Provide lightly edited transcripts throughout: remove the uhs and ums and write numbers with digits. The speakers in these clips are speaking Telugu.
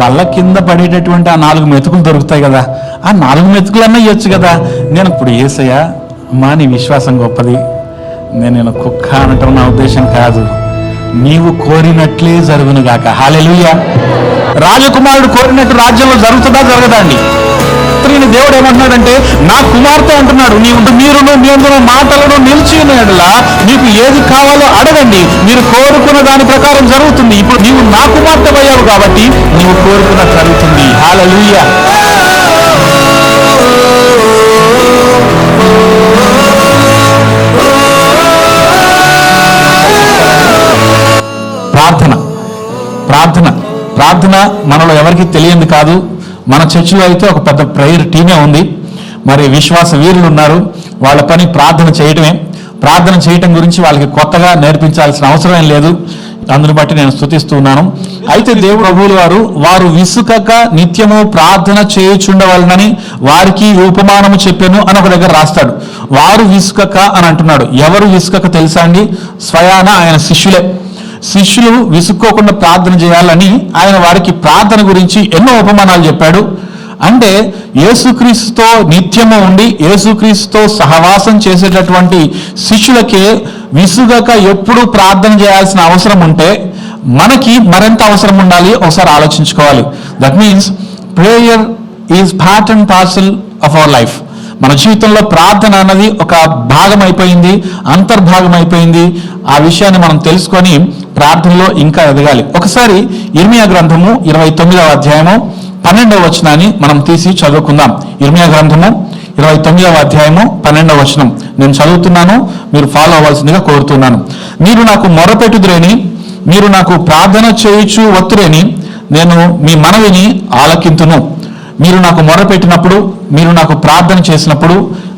బల్ల కింద పడేటటువంటి ఆ 4 మెతుకులు దొరుకుతాయి కదా, ఆ 4 మెతుకులన్నా ఇవ్వచ్చు కదా. నేను ఇప్పుడు యేసయ్య అమ్మా నీ విశ్వాసం గొప్పది, నేను కుక్క అనటం నా ఉద్దేశం కాదు, నీవు కోరినట్లే జరుగును గాక. హల్లెలూయా. రాజకుమారుడు కోరినట్టు రాజ్యంలో జరుగుతుందా జరగదా అండి? దేవుడు ఏమంటున్నాడంటే నా కుమార్తె అంటున్నాడు, మీరును మీ మాటలను నిలిచి ఉన్నట్లా మీకు ఏది కావాలో అడగండి, మీరు కోరుకున్న దాని ప్రకారం జరుగుతుంది. ఇప్పుడు నీవు నా కుమార్తె అయ్యావు కాబట్టి నీవు కోరుకున్నట్టు జరుగుతుంది. హల్లెలూయా. ప్రార్థన ప్రార్థన ప్రార్థన మనలో ఎవరికి తెలియంది కాదు. మన చర్చిలో అయితే ఒక పెద్ద ప్రేయర్ టీమే ఉంది, మరి విశ్వాస వీరులు ఉన్నారు. వాళ్ళ పని ప్రార్థన చేయటమే. ప్రార్థన చేయటం గురించి వాళ్ళకి కొత్తగా నేర్పించాల్సిన అవసరం లేదు. అందుని బట్టి నేను స్తుతిస్తూ ఉన్నాను. అయితే దేవుడు ప్రభువులు వారు విసుకక నిత్యము ప్రార్థన చేయుచుండవలనని వారికి ఉపమానము చెప్పాను అని ఒక దగ్గర రాస్తాడు. వారు విసుకక అని అంటున్నాడు. ఎవరు విసుకక తెలుసా అండి? స్వయాన ఆయన శిష్యులు విసుక్కోకుండా ప్రార్థన చేయాలని ఆయన వారికి ప్రార్థన గురించి ఎన్నో ఉపమానాలు చెప్పాడు. అంటే యేసుక్రీస్తుతో నిత్యము ఉండి యేసుక్రీస్తుతో సహవాసం చేసేటటువంటి శిష్యులకే విసుగక ఎప్పుడు ప్రార్థన చేయాల్సిన అవసరం ఉంటే మనకి మరింత అవసరం ఉండాలి. ఒకసారి ఆలోచించుకోవాలి. That means prayer is part and parcel of our life. మన జీవితంలో ప్రార్థన అన్నది ఒక భాగం అయిపోయింది, అంతర్భాగం అయిపోయింది. ఆ విషయాన్ని మనం తెలుసుకొని ప్రార్థనలో ఇంకా ఎదగాలి. ఒకసారి ఇర్మియా గ్రంథము 29వ అధ్యాయము 12వ వచనాన్ని మనం తీసి చదువుకుందాం. ఇర్మియా గ్రంథము 29వ అధ్యాయము 12వ వచనం నేను చదువుతున్నాను, మీరు ఫాలో అవ్వాల్సిందిగా కోరుతున్నాను. మీరు నాకు మొర్రపెట్టుదురేని, మీరు నాకు ప్రార్థన చేయుచు వత్తురేని, నేను మీ మనవిని ఆలకింతును. మీరు నాకు మొర్రపెట్టినప్పుడు, మీరు నాకు ప్రార్థన చేసినప్పుడు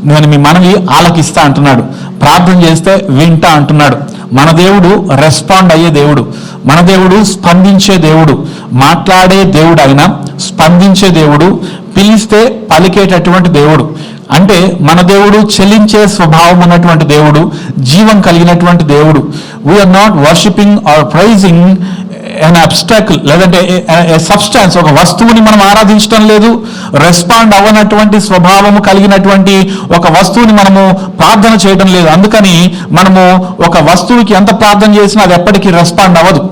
నేను మీ మనవి ఆలకిస్తా అంటున్నాడు. ప్రార్థన చేస్తే వింటా అంటున్నాడు. మన దేవుడు రెస్పాండ్ అయ్యే దేవుడు, మన దేవుడు స్పందించే దేవుడు, మాట్లాడే దేవుడు, అయినా స్పందించే దేవుడు, పిలిస్తే పలికేటటువంటి దేవుడు. అంటే మన దేవుడు చెల్లించే స్వభావం ఉన్నటువంటి దేవుడు, జీవం కలిగినటువంటి దేవుడు. We are not worshipping or praising an obstacle, లేదంటే సబ్స్టాన్స్, ఒక వస్తువుని మనం ఆరాధించడం లేదు. రెస్పాండ్ అవ్వనటువంటి స్వభావము కలిగినటువంటి ఒక వస్తువుని మనము ప్రార్థన చేయడం లేదు. అందుకని మనము ఒక వస్తువుకి ఎంత ప్రార్థన చేసినా అది ఎప్పటికీ రెస్పాండ్ అవ్వదు.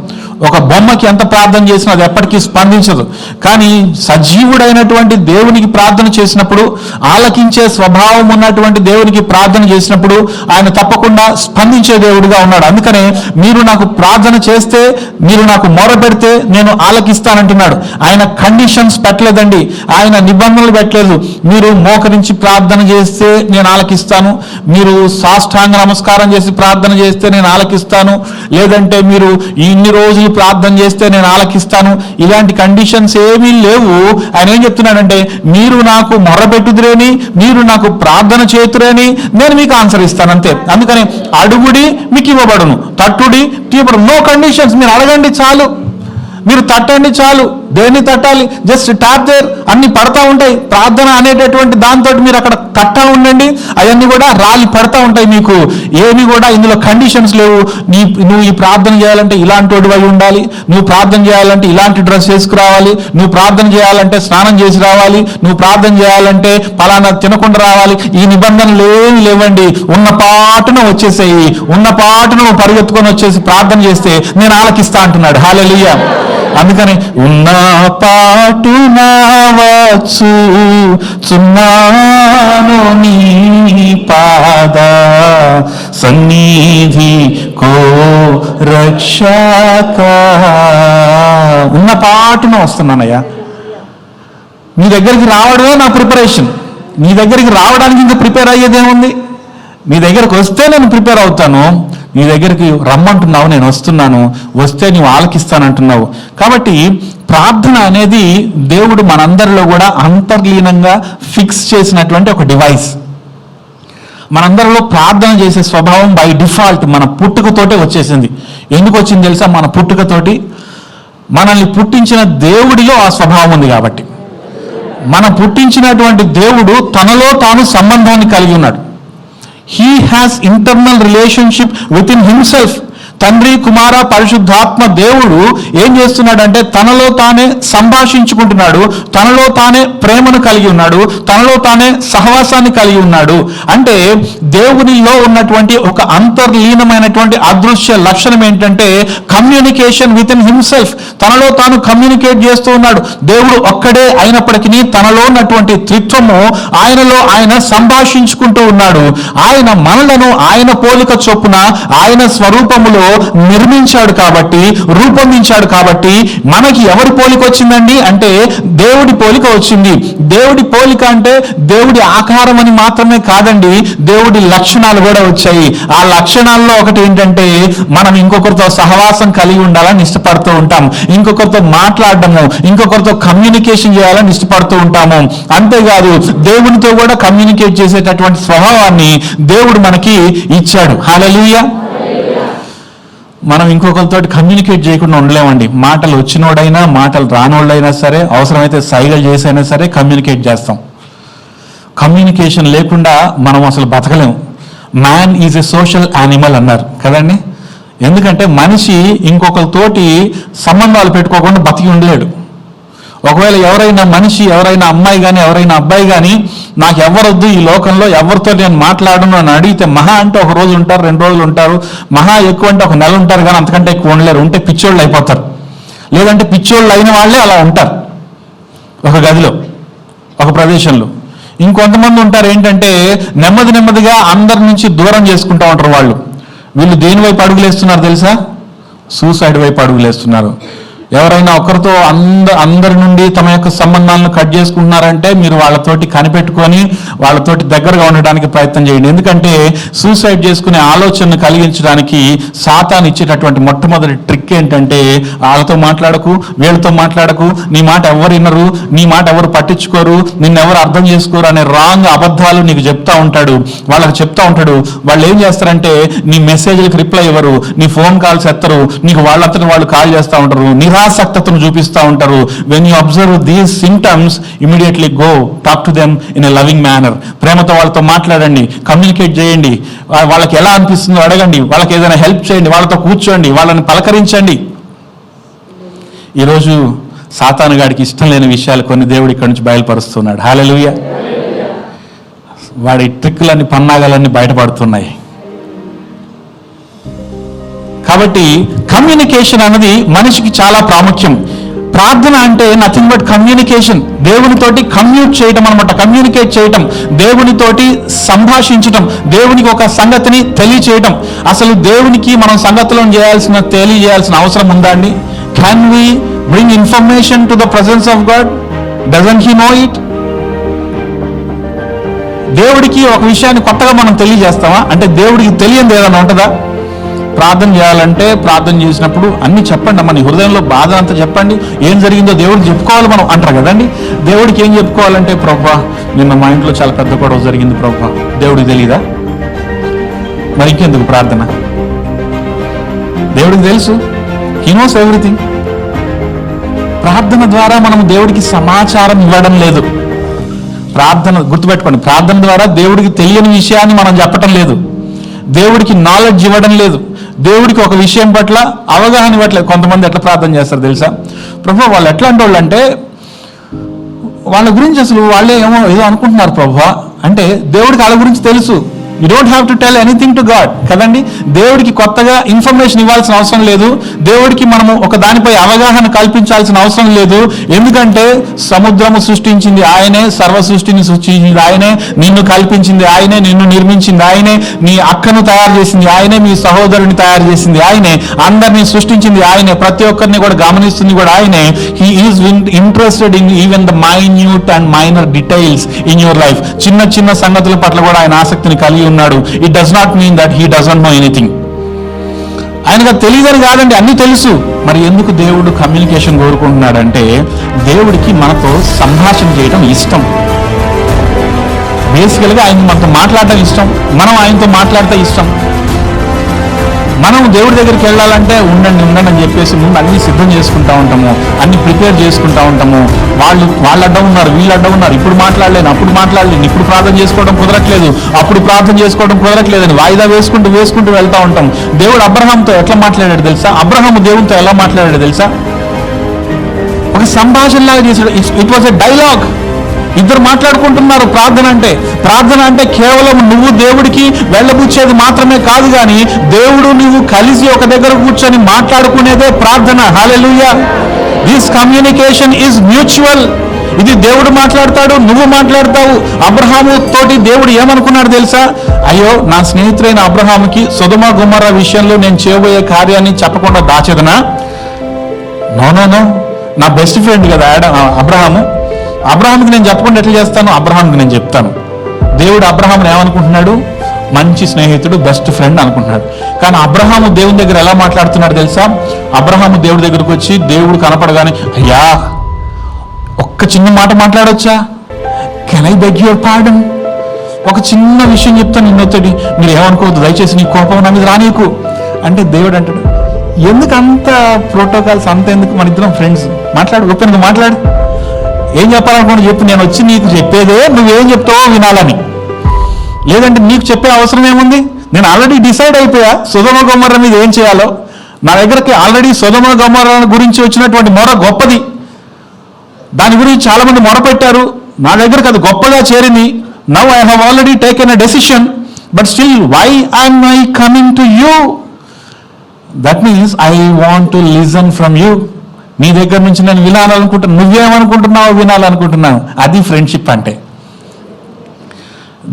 ఒక బొమ్మకి ఎంత ప్రార్థన చేసినా అది ఎప్పటికీ స్పందించదు. కానీ సజీవుడైనటువంటి దేవునికి ప్రార్థన చేసినప్పుడు, ఆలకించే స్వభావం ఉన్నటువంటి దేవునికి ప్రార్థన చేసినప్పుడు ఆయన తప్పకుండా స్పందించే దేవుడిగా ఉన్నాడు. అందుకనే మీరు నాకు ప్రార్థన చేస్తే, మీరు నాకు మొరపెడితే నేను ఆలకిస్తానంటున్నాడు. ఆయన కండిషన్స్ పెట్టలేదండి, ఆయన నిబంధనలు పెట్టలేదు. మీరు మోకరించి ప్రార్థన చేస్తే నేను ఆలకిస్తాను, మీరు సాష్టాంగ నమస్కారం చేసి ప్రార్థన చేస్తే నేను ఆలకిస్తాను, లేదంటే మీరు ఇన్ని రోజులు ప్రార్థన చేస్తే నేను ఆలకిస్తాను, ఇలాంటి కండిషన్స్ ఏమీ లేవు. ఆయన ఏం చెప్తున్నాడంటే, మీరు నాకు మొర్రపెట్టుదురేని, మీరు నాకు ప్రార్థన చేతురేని నేను మీకు ఆన్సర్ ఇస్తాను, అంతే. అందుకని అడుగుడి మీకు ఇవ్వబడును, తట్టుడి తీయబడును. No conditions. మీరు అడగండి చాలు, మీరు తట్టండి చాలు. దేన్ని తట్టాలి? జస్ట్ ట్యాప్ దేర్, అన్ని పడతా ఉంటాయి. ప్రార్థన అనేటటువంటి దాంతో మీరు అక్కడ కట్టా ఉండండి, అవన్నీ కూడా రాలి పడతా ఉంటాయి. మీకు ఏమి కూడా ఇందులో కండిషన్స్ లేవు. నువ్వు ఈ ప్రార్థన చేయాలంటే ఇలాంటి వాడివై ఉండాలి, నువ్వు ప్రార్థన చేయాలంటే ఇలాంటి డ్రెస్ వేసుకురావాలి, నువ్వు ప్రార్థన చేయాలంటే స్నానం చేసి రావాలి, నువ్వు ప్రార్థన చేయాలంటే పలానా తినకుండా రావాలి. ఈ నిబంధనలు ఏమి లేవండి. ఉన్న పాటున వచ్చేసేయి, ఉన్న పాటున నువ్వు పరిగెత్తుకొని వచ్చేసి ప్రార్థన చేస్తే నేను ఆలకిస్తా అంటున్నాడు. హల్లెలూయా. అందుకని ఉన్న పాటున వచ్చు చున్నాను నీ పాద సన్నిధి కో రక్షక. ఉన్న పాటున వస్తున్నానయ్యా. నీ దగ్గరికి రావడమే నా ప్రిపరేషన్. నీ దగ్గరికి రావడానికి ఇంకా ప్రిపేర్ అయ్యేదేముంది? నీ దగ్గరకు వస్తే నేను ప్రిపేర్ అవుతాను. నీ దగ్గరికి రమ్మంటున్నావు, నేను వస్తున్నాను, వస్తే నువ్వు ఆలకిస్తానంటున్నావు. కాబట్టి ప్రార్థన అనేది దేవుడు మనందరిలో కూడా అంతర్లీనంగా ఫిక్స్ చేసినటువంటి ఒక డివైస్. మనందరిలో ప్రార్థన చేసే స్వభావం బై డిఫాల్ట్ మన పుట్టుకతోటే వచ్చేసింది. ఎందుకు వచ్చింది తెలుసా? మన పుట్టుకతోటి మనల్ని పుట్టించిన దేవుడిలో ఆ స్వభావం ఉంది. కాబట్టి మనం పుట్టించినటువంటి దేవుడు తనలో తాను సంబంధాన్ని కలిగి ఉన్నాడు. He has internal relationship within himself. తండ్రి, కుమార, పరిశుద్ధాత్మ దేవుడు ఏం చేస్తున్నాడంటే తనలో తానే సంభాషించుకుంటున్నాడు, తనలో తానే ప్రేమను కలిగి ఉన్నాడు, తనలో తానే సహవాసాన్ని కలిగి ఉన్నాడు. అంటే దేవునిలో ఉన్నటువంటి ఒక అంతర్లీనమైనటువంటి అదృశ్య లక్షణం ఏంటంటే కమ్యూనికేషన్ విత్ ఇన్ హిమ్సెల్ఫ్. తనలో తాను కమ్యూనికేట్ చేస్తూ ఉన్నాడు. దేవుడు ఒక్కడే అయినప్పటికీ తనలో ఉన్నటువంటి త్రిత్వము ఆయనలో ఆయన సంభాషించుకుంటూ ఉన్నాడు. ఆయన మనలను ఆయన పోలిక చొప్పున ఆయన స్వరూపములో నిర్మించాడు కాబట్టి, రూపొందించాడు కాబట్టి మనకి ఎవరి పోలిక వచ్చిందండి అంటే దేవుడి పోలిక వచ్చింది. దేవుడి పోలిక అంటే దేవుడి ఆకారం అని మాత్రమే కాదండి, దేవుడి లక్షణాలు కూడా వచ్చాయి. ఆ లక్షణాల్లో ఒకటి ఏంటంటే మనం ఇంకొకరితో సహవాసం కలిగి ఉండాలని ఇష్టపడుతూ ఉంటాం, ఇంకొకరితో మాట్లాడడము, ఇంకొకరితో కమ్యూనికేషన్ చేయాలని ఇష్టపడుతూ ఉంటాము. అంతేకాదు దేవునితో కూడా కమ్యూనికేట్ చేసేటటువంటి స్వభావాన్ని దేవుడు మనకి ఇచ్చాడు. హల్లెలూయా. మనం ఇంకొకరితో కమ్యూనికేట్ చేయకుండా ఉండలేమండి. మాటలు వచ్చినోడైనా మాటలు రానోళ్ళైనా సరే, అవసరమైతే సైగలు చేసైనా సరే కమ్యూనికేట్ చేస్తాం. కమ్యూనికేషన్ లేకుండా మనం అసలు బతకలేము. Man is a social animal అన్నారు కదండి. ఎందుకంటే మనిషి ఇంకొకరితోటి సంబంధాలు పెట్టుకోకుండా బతికి ఉండలేడు. ఒకవేళ ఎవరైనా మనిషి, ఎవరైనా అమ్మాయి కానీ ఎవరైనా అబ్బాయి కానీ నాకు ఎవరొద్దు ఈ లోకంలో, ఎవరితో నేను మాట్లాడను అని అడిగితే మహా అంటే ఒక రోజు ఉంటారు, 2 రోజులు ఉంటారు, మహా ఎక్కువ అంటే ఒక నెల ఉంటారు, కానీ అంతకంటే ఎక్కువ ఉండలేరు. ఉంటే పిచ్చోళ్ళు అయిపోతారు. లేదంటే పిచ్చోళ్ళు అయిన వాళ్ళే అలా ఉంటారు ఒక గదిలో, ఒక ప్రదేశంలో. ఇంకొంతమంది ఉంటారు ఏంటంటే నెమ్మదిగా అందరి నుంచి దూరం చేసుకుంటూ ఉంటారు. వీళ్ళు దేని వైపు అడుగులేస్తున్నారు తెలుసా? సూసైడ్ వైపు అడుగులేస్తున్నారు. ఎవరైనా ఒకరితో అందరి నుండి తమ యొక్క సంబంధాలను కట్ చేసుకుంటున్నారంటే మీరు వాళ్ళతోటి కనిపెట్టుకొని వాళ్ళతోటి దగ్గరగా ఉండడానికి ప్రయత్నం చేయండి. ఎందుకంటే సూసైడ్ చేసుకునే ఆలోచనను కలిగించడానికి సాతాను ఇచ్చేటటువంటి మొట్టమొదటి ట్రిక్ ఏంటంటే వాళ్ళతో మాట్లాడకు, వీళ్ళతో మాట్లాడకు, నీ మాట ఎవరు వినరు, నీ మాట ఎవరు పట్టించుకోరు, నిన్నెవరు అర్థం చేసుకోరు అనే రాంగ్ అబద్ధాలు నీకు చెప్తా ఉంటాడు, వాళ్ళకి చెప్తా ఉంటాడు. వాళ్ళు ఏం చేస్తారంటే నీ మెసేజ్లకు రిప్లై ఇవ్వరు, నీ ఫోన్ కాల్స్ ఎత్తరు, నీకు వాళ్ళంతటి వాళ్ళు కాల్ చేస్తూ ఉంటారు, నిరాసక్తతను చూపిస్తూ ఉంటారు. When you observe these symptoms, immediately go talk to them in a loving manner. ప్రేమతో వాళ్ళతో మాట్లాడండి, కమ్యూనికేట్ చేయండి, వాళ్ళకి ఎలా అనిపిస్తుందో అడగండి, వాళ్ళకి ఏదైనా హెల్ప్ చేయండి, వాళ్ళతో కూర్చోండి, వాళ్ళని పలకరించండి. ఈరోజు సాతాను గాడికి ఇష్టం లేని విషయాలు కొన్ని దేవుడు ఇక్కడి నుంచి బయలుపరుస్తున్నాడు. హల్లెలూయా. వాడి ట్రిక్కులన్నీ, పన్నాగాలన్నీ బయటపడుతున్నాయి. కాబట్టి కమ్యూనికేషన్ అన్నది మనిషికి చాలా ప్రాముఖ్యం. ప్రార్థన అంటే నథింగ్ బట్ కమ్యూనికేషన్. దేవునితోటి కమ్యూట్ చేయటం అనమాట, కమ్యూనికేట్ చేయటం, దేవునితోటి సంభాషించటం, దేవునికి ఒక సంగతిని తెలియచేయటం. అసలు దేవునికి మనం సంగతులను తెలియజేయాల్సిన అవసరం ఉందా అండి? Can we bring information to the presence of God? Doesn't he know it? దేవుడికి ఒక విషయాన్ని కొత్తగా మనం తెలియజేస్తామా? అంటే దేవుడికి తెలియదు ఏదైనా ఉంటుందా? ప్రార్థన చేయాలంటే ప్రార్థన చేసినప్పుడు అన్ని చెప్పండి అమ్మ, నీ హృదయంలో బాధ అంతా చెప్పండి, ఏం జరిగిందో దేవుడికి చెప్పుకోవాలి మనం అంటారు కదండి. దేవుడికి ఏం చెప్పుకోవాలంటే, ప్రభువా నిన్న మా ఇంట్లో చాలా పెద్ద గొడవ జరిగింది ప్రభువా, దేవుడికి తెలియదా? మరి ఇంకెందుకు ప్రార్థన? దేవుడికి తెలుసు, హీ నోస్ ఎవ్రీథింగ్. ప్రార్థన ద్వారా మనం దేవుడికి సమాచారం ఇవ్వడం లేదు. ప్రార్థన గుర్తుపెట్టుకోండి, ప్రార్థన ద్వారా దేవుడికి తెలియని విషయాన్ని మనం చెప్పటం లేదు, దేవుడికి నాలెడ్జ్ ఇవ్వడం లేదు, దేవుడికి ఒక విషయం పట్ల అవగాహన ఇవ్వట్లేదు. కొంతమంది ఎట్లా ప్రార్థన చేస్తారు తెలుసా? ప్రభువా వాళ్ళు ఎట్లాంటి వాళ్ళు అంటే వాళ్ళ గురించి అసలు వాళ్ళే ఏదో అనుకుంటున్నారు ప్రభువా అంటే దేవుడికి వాళ్ళ గురించి తెలుసు. You don't have to tell anything to God కదండి. దేవుడికి కొత్తగా ఇన్ఫర్మేషన్ ఇవ్వాల్సిన అవసరం లేదు, దేవుడికి మనము ఒక దానిపై అవగాహన కల్పించాల్సిన అవసరం లేదు. ఎందుకంటే సముద్రము సృష్టించింది ఆయనే, సర్వ సృష్టిని సృష్టించింది ఆయనే, నిన్ను కల్పించింది ఆయనే, నిన్ను నిర్మించింది ఆయనే, నీ అక్కను తయారు చేసింది ఆయనే, మీ సహోదరుని తయారు చేసింది ఆయనే, అందరినీ సృష్టించింది ఆయనే, ప్రతి ఒక్కరిని కూడా గమనిస్తుంది కూడా ఆయనే. He is interested in even the minute and minor details in your life. చిన్న చిన్న సంగతుల పట్ల కూడా ఆయన ఆసక్తిని కలిగి ఉన్నాడు. It does not mean that he doesn't know anything. ఆయనకు తెలియదని కాదండి, అన్ని తెలుసు. మరి ఎందుకు దేవుడు కమ్యూనికేషన్ కోరుకుంటున్నాడంటే దేవుడికి మనతో సంభాషణ చేయడం ఇష్టం. బేసికల్గా ఆయన మనతో మాట్లాడటం ఇష్టం, మనం ఆయనతో మాట్లాడటం ఇష్టం. మనం దేవుడి దగ్గరికి వెళ్ళాలంటే ఉండండి అని చెప్పేసి ముందు అన్ని సిద్ధం చేసుకుంటా ఉంటాము, అన్ని ప్రిపేర్ చేసుకుంటా ఉంటాము. వాళ్ళు అడ్డం ఉన్నారు, వీళ్ళు అడ్డం ఉన్నారు, ఇప్పుడు మాట్లాడలేను, అప్పుడు మాట్లాడలేను, ఇప్పుడు ప్రార్థన చేసుకోవడం కుదరట్లేదు, అప్పుడు ప్రార్థన చేసుకోవడం కుదరట్లేదని వాయిదా వేసుకుంటూ వెళ్తూ ఉంటాం. దేవుడు అబ్రహాంతో ఎట్లా మాట్లాడాడు తెలుసా? అబ్రహాము దేవుడితో ఎలా మాట్లాడాడు తెలుసా? ఒక సంభాషణలాగా చేశాడు. It was a dialogue. ఇద్దరు మాట్లాడుకుంటున్నారు. ప్రార్థన అంటే కేవలం నువ్వు దేవుడికి వెళ్ళబుచ్చేది మాత్రమే కాదు, కానీ దేవుడు నువ్వు కలిసి ఒక దగ్గర కూర్చొని మాట్లాడుకునేదే ప్రార్థన. Hallelujah. This communication is mutual. ఇది దేవుడు మాట్లాడతాడు, నువ్వు మాట్లాడతావు. అబ్రహాము తోటి దేవుడు ఏమనుకున్నాడు తెలుసా? అయ్యో, నా స్నేహితుడైన అబ్రహాముకి సొదొమ గొమొర్రా విషయంలో నేను చేయబోయే కార్యాన్ని చెప్పకుండా దాచేదనా? నో, నా బెస్ట్ ఫ్రెండ్ కదా అబ్రహాముకి నేను చెప్పకుండా ఎట్లా చేస్తాను? అబ్రహాముకి నేను చెప్తాను. దేవుడు అబ్రహాముని ఏమనుకుంటున్నాడు? మంచి స్నేహితుడు, బెస్ట్ ఫ్రెండ్ అనుకుంటున్నాడు. కానీ అబ్రహాము దేవుని దగ్గర ఎలా మాట్లాడుతున్నాడు తెలుసా? అబ్రహాము దేవుడి దగ్గరకు వచ్చి దేవుడు కనపడగానే, అయ్యా ఒక్క చిన్న మాట మాట్లాడొచ్చా? Can I beg your pardon? ఒక చిన్న విషయం చెప్తాను నిన్నొత్తడి, మీరు ఏమనుకోవద్దు, దయచేసి నీ కోపం నా మీద రానీకు అంటే దేవుడు అంటాడు, ఎందుకు అంత ప్రోటోకాల్స్, అంత ఎందుకు? మన ఇద్దరం ఫ్రెండ్స్, మాట్లాడు, ఓపెన్గా మాట్లాడు, ఏం చెప్పాలనుకోండి చెప్పు, నేను వచ్చి నీకు చెప్పేదే నువ్వేం చెప్తావో వినాలని. లేదంటే నీకు చెప్పే అవసరం ఏముంది? నేను ఆల్రెడీ డిసైడ్ అయిపోయా సొదొమ గొమొర్రా మీద ఏం చేయాలో. నా దగ్గరకి ఆల్రెడీ సొదొమ గొమొర్రా గురించి వచ్చినటువంటి మొర గొప్పది, దాని గురించి చాలా మంది మొరపెట్టారు, నా దగ్గరకు అది గొప్పగా చేరింది. Now I have already taken a decision, but still why I'm I coming to you? That means I want to listen from you. నీ దగ్గర నుంచి నేను వినాలనుకుంటున్నాను, నువ్వేమనుకుంటున్నావు వినాలనుకుంటున్నాను. అది ఫ్రెండ్షిప్ అంటే.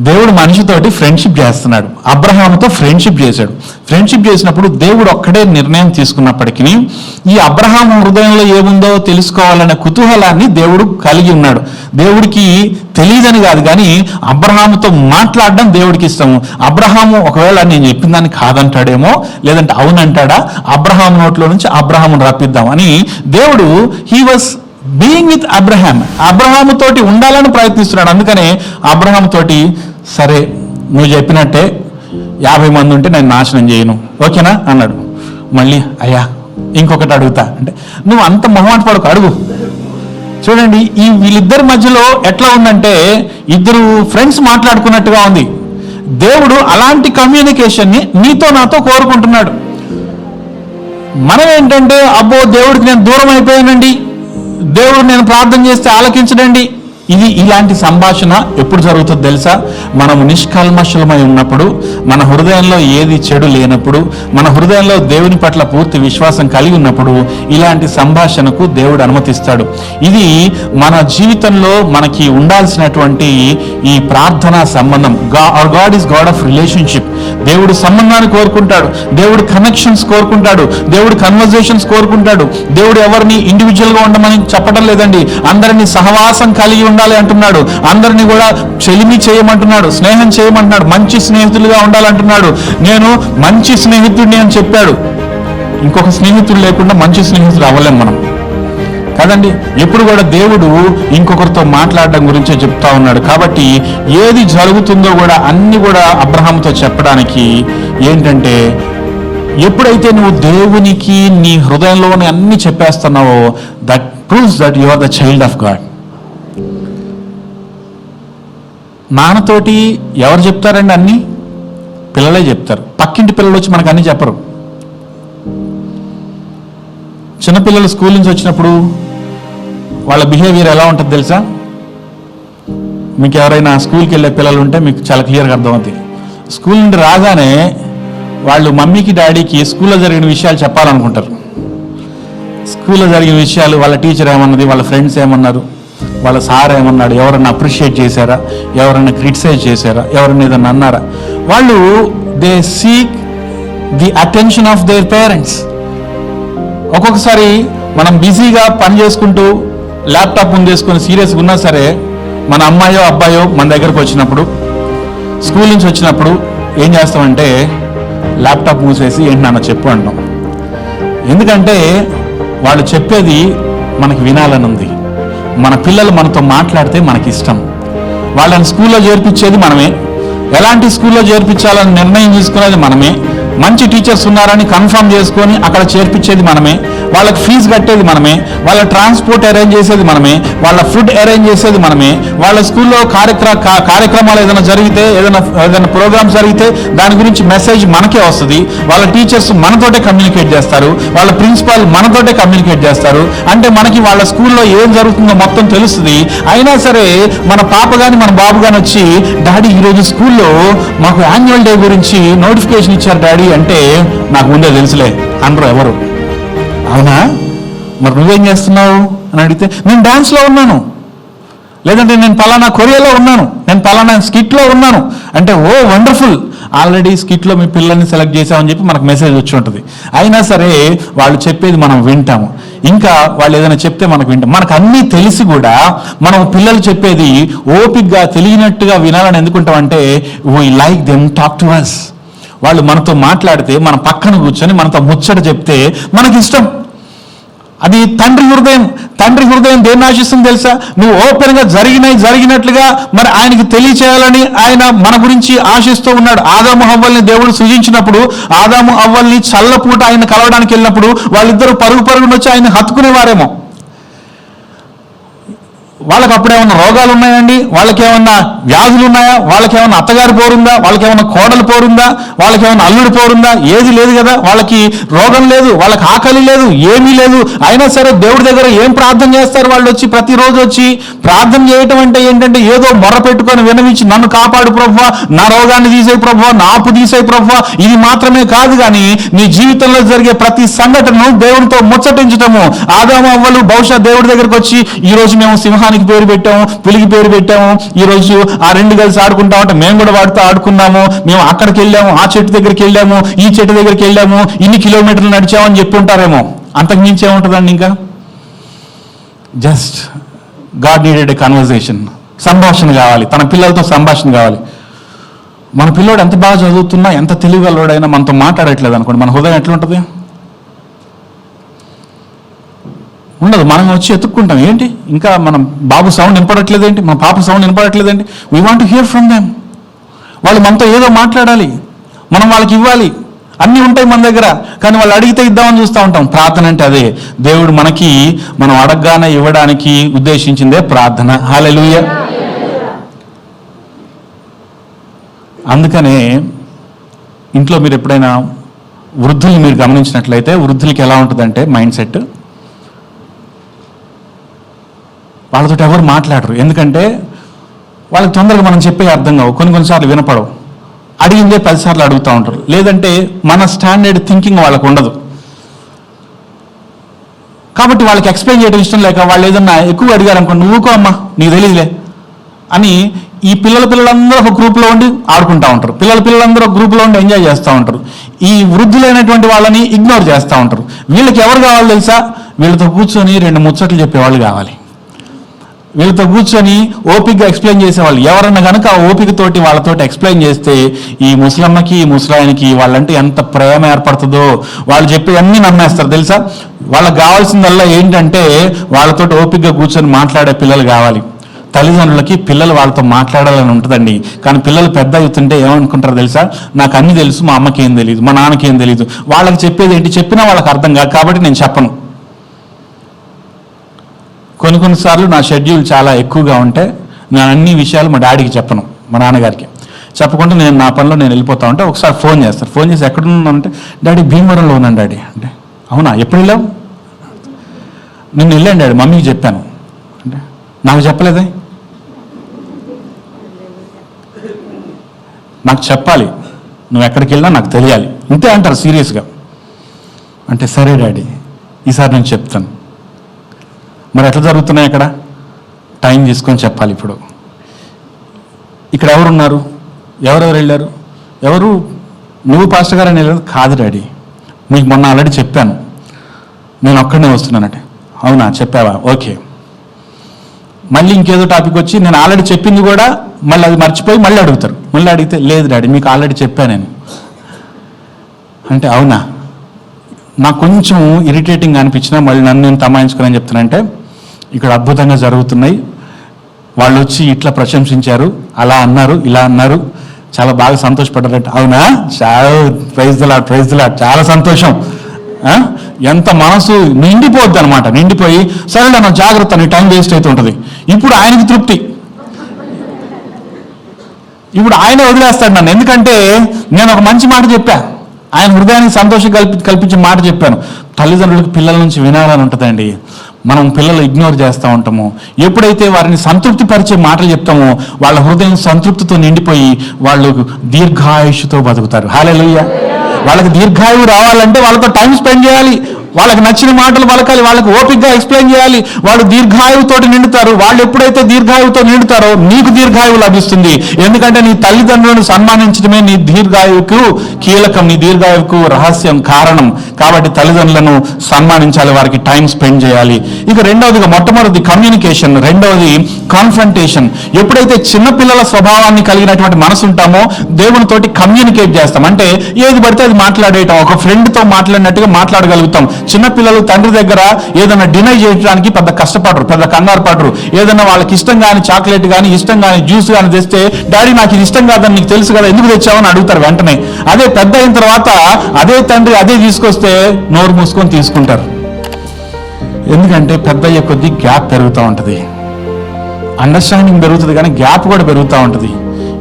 దేవుడు మనిషితోటి ఫ్రెండ్షిప్ చేస్తున్నాడు. అబ్రహాముతో ఫ్రెండ్షిప్ చేశాడు. ఫ్రెండ్షిప్ చేసినప్పుడు దేవుడు ఒక్కడే నిర్ణయం తీసుకున్నప్పటికీ ఈ అబ్రహాము హృదయంలో ఏముందో తెలుసుకోవాలనే కుతూహలాన్ని దేవుడు కలిగి ఉన్నాడు. దేవుడికి తెలియదని కాదు, కానీ అబ్రహాముతో మాట్లాడడం దేవుడికి ఇష్టము. అబ్రహాము ఒకవేళ నేను చెప్పిన దాన్ని కాదంటాడేమో, లేదంటే అవునంటాడా, అబ్రహాము నోట్లో నుంచి అబ్రహామును రప్పిద్దాం అని దేవుడు he was being with Abraham తోటి ఉండాలని ప్రయత్నిస్తున్నాడు. అందుకనే అబ్రహాము తోటి, సరే నువ్వు చెప్పినట్టే 50 మంది ఉంటే నేను నాశనం చేయను, ఓకేనా అన్నాడు. మళ్ళీ అయ్యా ఇంకొకటి అడుగుతా అంటే, నువ్వు అంత మొహమాట పడకు, అడుగు. చూడండి, ఈ వీళ్ళిద్దరి మధ్యలో ఎట్లా ఉందంటే ఇద్దరు ఫ్రెండ్స్ మాట్లాడుకున్నట్టుగా ఉంది. దేవుడు అలాంటి కమ్యూనికేషన్ని నీతో నాతో కోరుకుంటున్నాడు. మనం ఏంటంటే, అబ్బో దేవుడికి నేను దూరం అయిపోయానండి, దేవుడు నేను ప్రార్థన చేస్తే ఆలకించడండి. ఇలాంటి సంభాషణ ఎప్పుడు జరుగుతుందో తెలుసా? మనము నిష్కల్మషులమై ఉన్నప్పుడు, మన హృదయంలో ఏది చెడు లేనప్పుడు, మన హృదయంలో దేవుని పట్ల పూర్తి విశ్వాసం కలిగి ఉన్నప్పుడు ఇలాంటి సంభాషణకు దేవుడు అనుమతిస్తాడు. ఇది మన జీవితంలో మనకి ఉండాల్సినటువంటి ఈ ప్రార్థనా సంబంధం. God is God of relationship. దేవుడు సంబంధాన్ని కోరుకుంటాడు, దేవుడు కనెక్షన్స్ కోరుకుంటాడు, దేవుడు కన్వర్జేషన్స్ కోరుకుంటాడు. దేవుడు ఎవరిని ఇండివిజువల్గా ఉండమని చెప్పడం లేదండి, అందరినీ సహవాసం కలిగి ఉండాలి అంటున్నాడు. అందరినీ కూడా చెలిమి చేయమంటున్నాడు, స్నేహం చేయమంటున్నాడు, మంచి స్నేహితులుగా ఉండాలంటున్నాడు. నేను మంచి స్నేహితుడిని అని చెప్పాడు. ఇంకొక స్నేహితుడు లేకుండా మంచి స్నేహితుడు అవ్వలేం మనం కదండి. ఎప్పుడు కూడా దేవుడు ఇంకొకరితో మాట్లాడడం గురించే చెప్తా ఉన్నాడు. కాబట్టి ఏది జరుగుతుందో కూడా అన్ని కూడా అబ్రహాముతో చెప్పడానికి ఏంటంటే, ఎప్పుడైతే నువ్వు దేవునికి నీ హృదయంలోని అన్ని చెప్పేస్తున్నావో, that proves that you are the child of God. నాన్నతోటి ఎవరు చెప్తారండి? అన్ని పిల్లలే చెప్తారు. పక్కింటి పిల్లలు వచ్చి మనకు అన్ని చెప్పరు. చిన్నపిల్లలు స్కూల్ నుంచి వచ్చినప్పుడు వాళ్ళ బిహేవియర్ ఎలా ఉంటుంది తెలుసా? మీకు ఎవరైనా స్కూల్కి వెళ్ళే పిల్లలు ఉంటే మీకు చాలా క్లియర్గా అర్థమవుతుంది. స్కూల్ నుండి రాగానే వాళ్ళు మమ్మీకి డాడీకి స్కూల్లో జరిగిన విషయాలు చెప్పాలనుకుంటారు. స్కూల్లో జరిగిన విషయాలు, వాళ్ళ టీచర్ ఏమన్నది, వాళ్ళ ఫ్రెండ్స్ ఏమన్నారు, వాళ్ళ సార్ ఏమన్నాడు, ఎవరన్నా అప్రిషియేట్ చేశారా, ఎవరన్నా క్రిటిసైజ్ చేశారా, ఎవరన్నా ఏదన్నా అన్నారా, వాళ్ళు they seek the attention of their parents. ఒక్కొక్కసారి మనం బిజీగా పని చేసుకుంటూ ల్యాప్టాప్ ముందేసుకొని సీరియస్గా ఉన్నా సరే, మన అమ్మాయో అబ్బాయో మన దగ్గరకు వచ్చినప్పుడు, స్కూల్ నుంచి వచ్చినప్పుడు ఏం చేస్తామంటే ల్యాప్టాప్ మూసేసి ఏంటి నాన్న చెప్పు అంటాం. ఎందుకంటే వాళ్ళు చెప్పేది మనకి వినాలని ఉంది. మన పిల్లలు మనతో మాట్లాడితే మనకి ఇష్టం. వాళ్ళని స్కూల్లో చేర్పించేది మనమే, ఎలాంటి స్కూల్లో చేర్పించాలని నిర్ణయం తీసుకునేది మనమే. మంచి టీచర్స్ ఉన్నారని కన్ఫర్మ్ చేసుకొని అక్కడ చేర్పించేది మనమే, వాళ్ళకి ఫీజు కట్టేది మనమే, వాళ్ళ ట్రాన్స్పోర్ట్ అరేంజ్ చేసేది మనమే, వాళ్ళ ఫుడ్ అరేంజ్ చేసేది మనమే, వాళ్ళ స్కూల్లో కార్యక్రమాలు ఏదైనా జరిగితే, ఏదైనా ప్రోగ్రామ్స్ జరిగితే దాని గురించి మెసేజ్ మనకే వస్తుంది. వాళ్ళ టీచర్స్ మనతోటే కమ్యూనికేట్ చేస్తారు, వాళ్ళ ప్రిన్సిపాల్ మనతోటే కమ్యూనికేట్ చేస్తారు. అంటే మనకి వాళ్ళ స్కూల్లో ఏం జరుగుతుందో మొత్తం తెలుస్తుంది. అయినా సరే మన పాప కానీ మన బాబు కానీ వచ్చి, డాడీ ఈరోజు స్కూల్లో మాకు యాన్యువల్ డే గురించి నోటిఫికేషన్ ఇచ్చారు డాడీ అంటే, నాకు ముందే తెలుసులే అనరు ఎవరు. అవునా, మరి నువ్వేం చేస్తున్నావు అని అడిగితే, నేను డాన్స్లో ఉన్నాను, లేదంటే నేను పలానా కొరియాలో ఉన్నాను, నేను పలానా స్కిట్లో ఉన్నాను అంటే, ఓ వండర్ఫుల్, ఆల్రెడీ స్కిట్లో మీ పిల్లల్ని సెలెక్ట్ చేసామని చెప్పి మనకు మెసేజ్ వచ్చి ఉంటుంది. అయినా సరే వాళ్ళు చెప్పేది మనం వింటాము. ఇంకా వాళ్ళు ఏదైనా చెప్తే మనకు వింటాం. మనకు అన్నీ తెలిసి కూడా మనం పిల్లలు చెప్పేది ఓపికగా తెలియనట్టుగా వినాలని ఎందుకుంటామంటే, we like them talk to us. వాళ్ళు మనతో మాట్లాడితే, మన పక్కన కూర్చొని మనతో ముచ్చట చెప్తే మనకి ఇష్టం. అది తండ్రి హృదయం దేన్ని ఆశిస్తుంది తెలుసా? నువ్వు ఓపెన్గా జరిగినట్లుగా మరి ఆయనకి తెలియచేయాలని ఆయన మన గురించి ఆశిస్తూ ఉన్నాడు. ఆదాము హవ్వల్ని దేవుడు సృజించినప్పుడు, ఆదాము హవ్వల్ని చల్లపూట ఆయన కలవడానికి వెళ్ళినప్పుడు వాళ్ళిద్దరూ పరుగున వచ్చి ఆయన హత్తుకునేవారేమో. వాళ్ళకి అప్పుడేమన్నా రోగాలు ఉన్నాయండి? వాళ్ళకేమన్నా వ్యాధులు ఉన్నాయా? వాళ్ళకేమన్నా అత్తగారి పోరుందా? వాళ్ళకేమన్నా కోడలు పోరుందా? వాళ్ళకేమన్నా అల్లుడి పోరుందా? ఏది లేదు కదా. వాళ్ళకి రోగం లేదు, వాళ్ళకి ఆకలి లేదు, ఏమీ లేదు. అయినా సరే దేవుడి దగ్గర ఏం ప్రార్థన చేస్తారు వాళ్ళు వచ్చి? ప్రతిరోజు వచ్చి ప్రార్థన చేయటం అంటే ఏంటంటే, ఏదో మొర్ర పెట్టుకొని వినవించి, నన్ను కాపాడు ప్రభువా, నా రోగాన్ని తీసేయి ప్రభువా, నా అప్పు తీసేయి ప్రభువా. ఇది మాత్రమే కాదు కానీ నీ జీవితంలో జరిగే ప్రతి సంఘటనను దేవుడితో ముచ్చటించటము. ఆదాము అవ్వలు బహుశా దేవుడి దగ్గరకు వచ్చి, ఈరోజు మేము సింహానికి పేరు పెట్టాము, పులికి పేరు పెట్టాము, ఈరోజు ఆ రెండు కలిసి ఆడుకుంటామంటే మేము కూడా వాటితో ఆడుకున్నాము, మేము అక్కడికి వెళ్ళాము, ఆ చెట్టు దగ్గరికి వెళ్ళాము, ఈ చెట్టు దగ్గరికి వెళ్ళాము, ఇన్ని కిలోమీటర్లు నడిచామని చెప్పి ఉంటారేమో. అంతకు మించి ఏముంటుందండి? ఇంకా జస్ట్ గాడ్ నీడెడ్ ఎ కన్వర్జేషన్. సంభాషణ కావాలి, తన పిల్లలతో సంభాషణ కావాలి. మన పిల్లోడు ఎంత బాగా చదువుతున్నా, ఎంత తెలివిగలవాడైనా మనతో మాట్లాడట్లేదు అనుకోండి, మన హృదయం ఎట్లుంటుంది? ఉండదు. మనం వచ్చి ఎత్తుక్కుంటాం, ఏంటి ఇంకా మనం బాబు సౌండ్ వినపడట్లేదేంటి, మన పాప సౌండ్ వినపడట్లేదేంటి? We want to hear from them. వాళ్ళు మనతో ఏదో మాట్లాడాలి, మనం వాళ్ళకి ఇవ్వాలి. అన్నీ ఉంటాయి మన దగ్గర, కానీ వాళ్ళు అడిగితే ఇద్దామని చూస్తూ ఉంటాం. ప్రార్థన అంటే అదే. దేవుడు మనకి మనం అడగగానే ఇవ్వడానికి ఉద్దేశించిందే ప్రార్థన. హల్లెలూయా. అందుకనే ఇంట్లో మీరు ఎప్పుడైనా వృద్ధుల్ని మీరు గమనించినట్లయితే, వృద్ధులకి ఎలా ఉంటుందంటే మైండ్ సెట్, వాళ్ళతో ఎవరు మాట్లాడరు. ఎందుకంటే వాళ్ళకి తొందరగా మనం చెప్పే అర్థం కావు, కొన్నిసార్లు వినపడవు, అడిగిందే 10 సార్లు అడుగుతూ ఉంటారు. లేదంటే మన స్టాండర్డ్ థింకింగ్ వాళ్ళకు ఉండదు. కాబట్టి వాళ్ళకి ఎక్స్ప్లెయిన్ చేయడం ఇష్టం లేక, వాళ్ళు ఏదన్నా ఎక్కువ అడిగారు అనుకోండి, నువ్వుకో అమ్మా నీకు తెలియదులే అని ఈ పిల్లలందరూ ఒక గ్రూప్లో ఉండి ఆడుకుంటూ ఉంటారు. పిల్లలందరూ ఒక గ్రూప్లో ఉండి ఎంజాయ్ చేస్తూ ఉంటారు. ఈ వృద్ధులైనటువంటి వాళ్ళని ఇగ్నోర్ చేస్తూ ఉంటారు. వీళ్ళకి ఎవరు కావాలి తెలుసా? వీళ్ళతో కూర్చొని 2 ముచ్చట్లు చెప్పేవాళ్ళు కావాలి. వీళ్ళతో కూర్చొని ఓపికగా ఎక్స్ప్లెయిన్ చేసేవాళ్ళు ఎవరన్నా కనుక ఆ ఓపికతోటి వాళ్ళతోటి ఎక్స్ప్లెయిన్ చేస్తే, ఈ ముసలమ్మకి ఈ ముసలాయనకి వాళ్ళంటే ఎంత ప్రేమ ఏర్పడుతుందో. వాళ్ళు చెప్పి అన్నీ నమ్మేస్తారు తెలుసా. వాళ్ళకి కావాల్సిందల్లా ఏంటంటే వాళ్ళతోటి ఓపికగా కూర్చొని మాట్లాడే పిల్లలు కావాలి. తల్లిదండ్రులకి పిల్లలు వాళ్ళతో మాట్లాడాలని ఉంటుందండి. కానీ పిల్లలు పెద్ద అవుతుంటే ఏమనుకుంటారు తెలుసా? నాకు అన్నీ తెలుసు, మా అమ్మకి ఏం తెలియదు, మా నాన్నకి ఏం తెలియదు, వాళ్ళకి చెప్పేది ఏంటి చెప్పినా వాళ్ళకి అర్థం కాదు, కాబట్టి నేను చెప్పను. కొన్నిసార్లు నా షెడ్యూల్ చాలా ఎక్కువగా ఉంటే నేను అన్ని విషయాలు మా డాడీకి చెప్పను, మా నాన్నగారికి చెప్పకుండా నేను నా పనిలో నేను వెళ్ళిపోతా ఉంటే ఒకసారి ఫోన్ చేస్తారు. ఫోన్ చేసి ఎక్కడున్నానంటే, డాడీ భీమవరంలో ఉన్నాను డాడీ అంటే. అవునా, ఎప్పుడు వెళ్ళావు? నిన్ను వెళ్ళాను డాడీ, మమ్మీకి చెప్పాను అంటే. నాకు చెప్పలేదే? నాకు చెప్పాలి, నువ్వు ఎక్కడికి వెళ్ళినా నాకు తెలియాలి, ఇంతే అంటారు సీరియస్గా. అంటే సరే డాడీ, ఈసారి నేను చెప్తాను. మరి ఎట్లా జరుగుతున్నాయి అక్కడ? టైం తీసుకొని చెప్పాలి. ఇప్పుడు ఇక్కడ ఎవరున్నారు, ఎవరెవరు వెళ్ళారు, ఎవరు? నువ్వు పాస్టర్ గారు అని వెళ్ళారు? కాదు డాడీ, మీకు మొన్న ఆల్రెడీ చెప్పాను, నేను ఒక్కడనే వస్తున్నానంటే. అవునా, చెప్పావా? ఓకే. మళ్ళీ ఇంకేదో టాపిక్ వచ్చి నేను ఆల్రెడీ చెప్పింది కూడా మళ్ళీ అది మర్చిపోయి మళ్ళీ అడుగుతారు. మళ్ళీ అడిగితే లేదు డాడీ మీకు ఆల్రెడీ చెప్పాను నేను అంటే. అవునా, నాకు కొంచెం ఇరిటేటింగ్ అనిపించినా మళ్ళీ నన్ను నేను తమాయించుకుని చెప్తానంటే, ఇక్కడ అద్భుతంగా జరుగుతున్నాయి, వాళ్ళు వచ్చి ఇట్లా ప్రశంసించారు, అలా అన్నారు, ఇలా అన్నారు, చాలా బాగా సంతోషపడ్డారంట. అవునా, చాలా ప్రైజ్ ది లార్డ్, చాలా సంతోషం. ఎంత మనసు నిండిపోద్ది అనమాట. నిండిపోయి సరేలే నా జాగ్రత్త, నీ టైం వేస్ట్ అవుతూ ఉంటుంది. ఇప్పుడు ఆయనకి తృప్తి, ఇప్పుడు ఆయన వదిలేస్తాడు నన్ను. ఎందుకంటే నేను ఒక మంచి మాట చెప్పా, ఆయన హృదయానికి సంతోషం కల్పించే మాట చెప్పాను. తల్లిదండ్రులకు పిల్లల నుంచి వినాలని ఉంటుందండి. మనం పిల్లలు ఇగ్నోర్ చేస్తూ ఉంటాము. ఎప్పుడైతే వారిని సంతృప్తి పరిచే మాటలు చెప్తామో వాళ్ళ హృదయం సంతృప్తితో నిండిపోయి వాళ్ళు దీర్ఘాయుషుతో బతుకుతారు. హల్లెలూయా. వాళ్ళకి దీర్ఘాయువు రావాలంటే వాళ్ళతో టైం స్పెండ్ చేయాలి, వాళ్ళకి నచ్చిన మాటలు పలకాలి, వాళ్ళకి ఓపికగా ఎక్స్ప్లెయిన్ చేయాలి. వాళ్ళు దీర్ఘాయువుతోటి నిండుతారు. వాళ్ళు ఎప్పుడైతే దీర్ఘాయువుతో నిండుతారో నీకు దీర్ఘాయువు లభిస్తుంది. ఎందుకంటే నీ తల్లిదండ్రులను సన్మానించడమే నీ దీర్ఘాయువుకు కీలకం, నీ దీర్ఘాయువుకు రహస్యం, కారణం. కాబట్టి తల్లిదండ్రులను సన్మానించాలి, వారికి టైం స్పెండ్ చేయాలి. ఇక రెండవదిగా, మొట్టమొదటి కమ్యూనికేషన్, రెండవది కాన్ఫ్రంటేషన్. ఎప్పుడైతే చిన్నపిల్లల స్వభావాన్ని కలిగినటువంటి మనసు ఉంటామో దేవునితోటి కమ్యూనికేట్ చేస్తాం. అంటే ఏది పడితే అది మాట్లాడేయటం, ఒక ఫ్రెండ్తో మాట్లాడినట్టుగా మాట్లాడగలుగుతాం. చిన్నపిల్లలు తండ్రి దగ్గర ఏదైనా డినై చేయడానికి పెద్ద కష్టపడరు, పెద్ద కంగారు పడరు. ఏదైనా వాళ్ళకి ఇష్టం కానీ చాక్లెట్ కానీ ఇష్టం కానీ జ్యూస్ కానీ తెస్తే, డాడీ నాకు ఇది ఇష్టం కాదని నీకు తెలుసు కదా, ఎందుకు తెచ్చావని అడుగుతారు వెంటనే. అదే పెద్ద అయిన తర్వాత అదే తండ్రి అదే తీసుకొస్తే నోరు మూసుకొని తీసుకుంటారు. ఎందుకంటే పెద్ద అయ్యే కొద్దీ గ్యాప్ పెరుగుతూ ఉంటుంది, అండర్స్టాండింగ్ పెరుగుతుంది, కానీ గ్యాప్ కూడా పెరుగుతూ ఉంటుంది.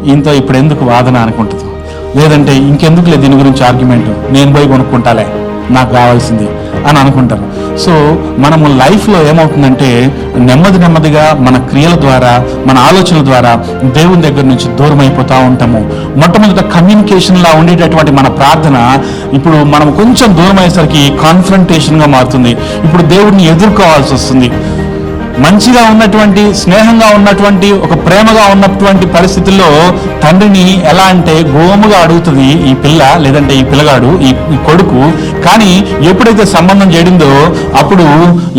ఈయనతో ఇప్పుడు ఎందుకు వాదన అనుకుంటుంది, లేదంటే ఇంకెందుకు లేదు దీని గురించి ఆర్గ్యుమెంట్, నేను పోయి కొనుక్కుంటాలే నాకు కావాల్సింది అని అనుకుంటారు. సో మనము లైఫ్లో ఏమవుతుందంటే నెమ్మదిగా మన క్రియల ద్వారా, మన ఆలోచనల ద్వారా దేవుని దగ్గర నుంచి దూరం అయిపోతూ ఉంటాము. మొట్టమొదట కమ్యూనికేషన్లా ఉండేటటువంటి మన ప్రార్థన ఇప్పుడు మనం కొంచెం దూరం అయ్యేసరికి కాన్ఫ్రంటేషన్గా మారుతుంది. ఇప్పుడు దేవుడిని ఎదుర్కోవాల్సి వస్తుంది. మంచిగా ఉన్నటువంటి, స్నేహంగా ఉన్నటువంటి, ఒక ప్రేమగా ఉన్నటువంటి పరిస్థితుల్లో తండ్రిని ఎలా అంటే గోముగా అడుగుతుంది ఈ పిల్ల, లేదంటే ఈ పిల్లగాడు, ఈ కొడుకు. కానీ ఎప్పుడైతే సంబంధం చేడిందో అప్పుడు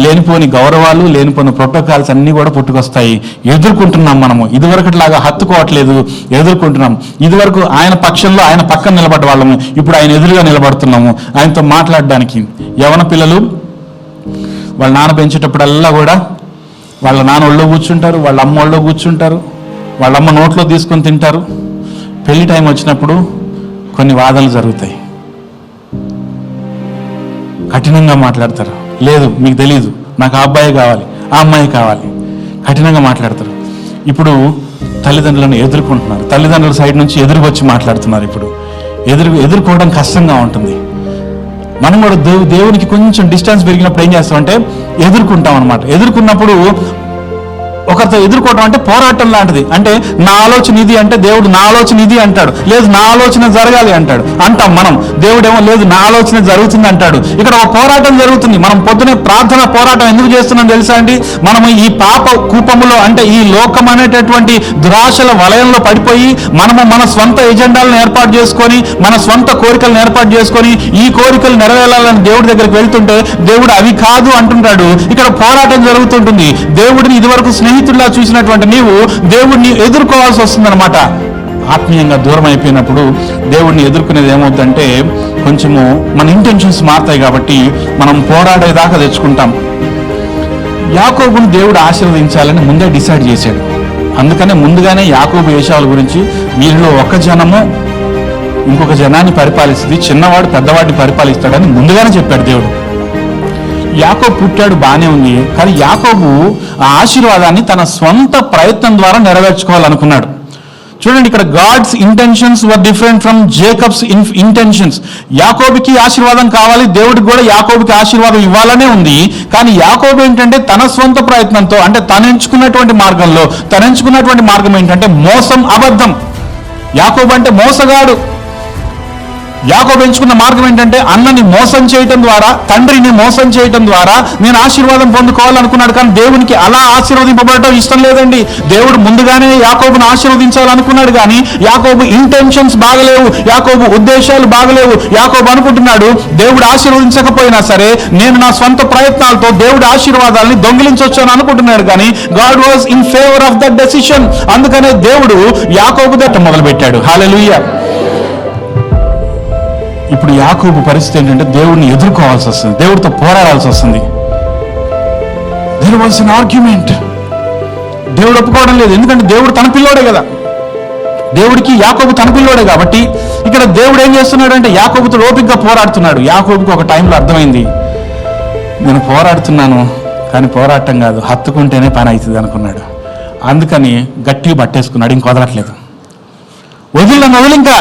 లేనిపోని గౌరవాలు, లేనిపోని ప్రోటోకాల్స్ అన్నీ కూడా పుట్టుకొస్తాయి. ఎదుర్కొంటున్నాం మనము. ఇదివరకట్లాగా హత్తుకోవట్లేదు, ఎదుర్కొంటున్నాం. ఇదివరకు ఆయన పక్షంలో ఆయన పక్కన నిలబడ్డ వాళ్ళము, ఇప్పుడు ఆయన ఎదురుగా నిలబడుతున్నాము ఆయనతో మాట్లాడడానికి. యవన పిల్లలు వాళ్ళ నాన్న పెంచేటప్పుడల్లా కూడా వాళ్ళ నాన్న ఒళ్ళో కూర్చుంటారు, వాళ్ళ అమ్మ ఒళ్ళో కూర్చుంటారు, వాళ్ళ అమ్మ నోట్లో తీసుకొని తింటారు. పెళ్లి టైం వచ్చినప్పుడు కొన్ని వాదనలు జరుగుతాయి, కఠినంగా మాట్లాడతారు. లేదు మీకు తెలీదు, నాకు ఆ అబ్బాయి కావాలి, ఆ అమ్మాయి కావాలి, కఠినంగా మాట్లాడతారు. ఇప్పుడు తల్లిదండ్రులను ఎదుర్కొంటున్నారు, తల్లిదండ్రుల సైడ్ నుంచి ఎదురుకొచ్చి మాట్లాడుతున్నారు. ఇప్పుడు ఎదుర్కోవడం కష్టంగా ఉంటుంది. మనం కూడా దేవునికి కొంచెం డిస్టెన్స్ పెరిగినప్పుడు ఏం చేస్తామంటే ఎదుర్కొంటాం అనమాట. ఎదుర్కొన్నప్పుడు ఒకరితో ఎదుర్కోవడం అంటే పోరాటం లాంటిది. అంటే నా ఆలోచన ఇది అంటే దేవుడు నా ఆలోచన ఇది అంటాడు, లేదు నా ఆలోచన జరగాలి అంటాడు. అంటాం మనం, దేవుడేమో లేదు నా ఆలోచన జరుగుతుంది అంటాడు. ఇక్కడ ఒక పోరాటం జరుగుతుంది. మనం పొద్దునే ప్రార్థన పోరాటం ఎందుకు చేస్తున్నాం తెలుసా అండి? మనము ఈ పాప కూపములో, అంటే ఈ లోకం అనేటటువంటి దురాశల వలయంలో పడిపోయి మనము మన స్వంత ఎజెండాలను ఏర్పాటు చేసుకొని, మన స్వంత కోరికలను ఏర్పాటు చేసుకొని, ఈ కోరికలు నెరవేరాలని దేవుడి దగ్గరికి వెళ్తుంటే దేవుడు అవి కాదు అంటుంటాడు. ఇక్కడ పోరాటం జరుగుతుంటుంది. దేవుడిని ఇదివరకు స్నేహితుడిలా చూసినటువంటి నీవు దేవుడిని ఎదుర్కోవాల్సి వస్తుందన్నమాట. ఆత్మీయంగా దూరం అయిపోయినప్పుడు దేవుడిని ఎదుర్కొనేది ఏమవుతుందంటే కొంచెము మన ఇంటెన్షన్స్ మారుతాయి. కాబట్టి మనం పోరాడేదాకా తెచ్చుకుంటాం. యాకోబుని దేవుడు ఆశీర్వదించాలని ముందే డిసైడ్ చేశాడు. అందుకనే ముందుగానే యాకోబు ఏశావుల గురించి వీరిలో ఒక జనము ఇంకొక జనాన్ని పరిపాలిస్తుంది, చిన్నవాడు పెద్దవాడిని పరిపాలిస్తాడని ముందుగానే చెప్పాడు దేవుడు. యాకోబు పుట్టాడు, బాగానే ఉంది. కానీ యాకోబు ఆ ఆశీర్వాదాన్ని తన స్వంత ప్రయత్నం ద్వారా నెరవేర్చుకోవాలనుకున్నాడు. చూడండి, ఇక్కడ God's intentions were different from Jacob's intentions. యాకోబుకి ఆశీర్వాదం కావాలి, దేవుడికి కూడా యాకోబుకి ఆశీర్వాదం ఇవ్వాలనే ఉంది. కానీ యాకోబు ఏంటంటే తన స్వంత ప్రయత్నంతో, అంటే తను ఎంచుకున్నటువంటి మార్గంలో, తను ఎంచుకున్నటువంటి మార్గం ఏంటంటే మోసం, అబద్ధం. యాకోబు అంటే మోసగాడు. యాకోబు ఎంచుకున్న మార్గం ఏంటంటే అన్నని మోసం చేయటం ద్వారా, తండ్రిని మోసం చేయటం ద్వారా నేను ఆశీర్వాదం పొందుకోవాలనుకున్నాడు. కానీ దేవునికి అలా ఆశీర్వదింపబడటం ఇష్టం లేదండి. దేవుడు ముందుగానే యాకోబును ఆశీర్వదించాలనుకున్నాడు, కానీ యాకోబు ఇంటెన్షన్స్ బాగలేవు, యాకోబు ఉద్దేశాలు బాగలేవు. యాకోబు అనుకుంటున్నాడు దేవుడు ఆశీర్వదించకపోయినా సరే నేను నా స్వంత ప్రయత్నాలతో దేవుడి ఆశీర్వాదాలని దొంగిలించవచ్చు అని అనుకుంటున్నాడు. కానీ God was in favour of that decision. అందుకనే దేవుడు యాకోబు దగ్గర మొదలుపెట్టాడు. హల్లెలూయా. ఇప్పుడు యాకోబు పరిస్థితి ఏంటంటే దేవుడిని ఎదుర్కోవాల్సి వస్తుంది, దేవుడితో పోరాడాల్సి వస్తుంది. There was an argument. దేవుడు ఒప్పుకోవడం లేదు, ఎందుకంటే దేవుడు తన పిల్లోడే కదా. దేవుడికి యాకోబు తన పిల్లోడే కాబట్టి ఇక్కడ దేవుడు ఏం చేస్తున్నాడు అంటే యాకోబుతో ఓపికగా పోరాడుతున్నాడు. యాకోబుకి ఒక టైంలో అర్థమైంది, నేను పోరాడుతున్నాను కానీ పోరాటం కాదు, హత్తుకుంటేనే పని అవుతుంది అనుకున్నాడు. అందుకని గట్టిగా పట్టేసుకున్నాడు, ఇంక వదలట్లేదు. వదిలి ఇంకా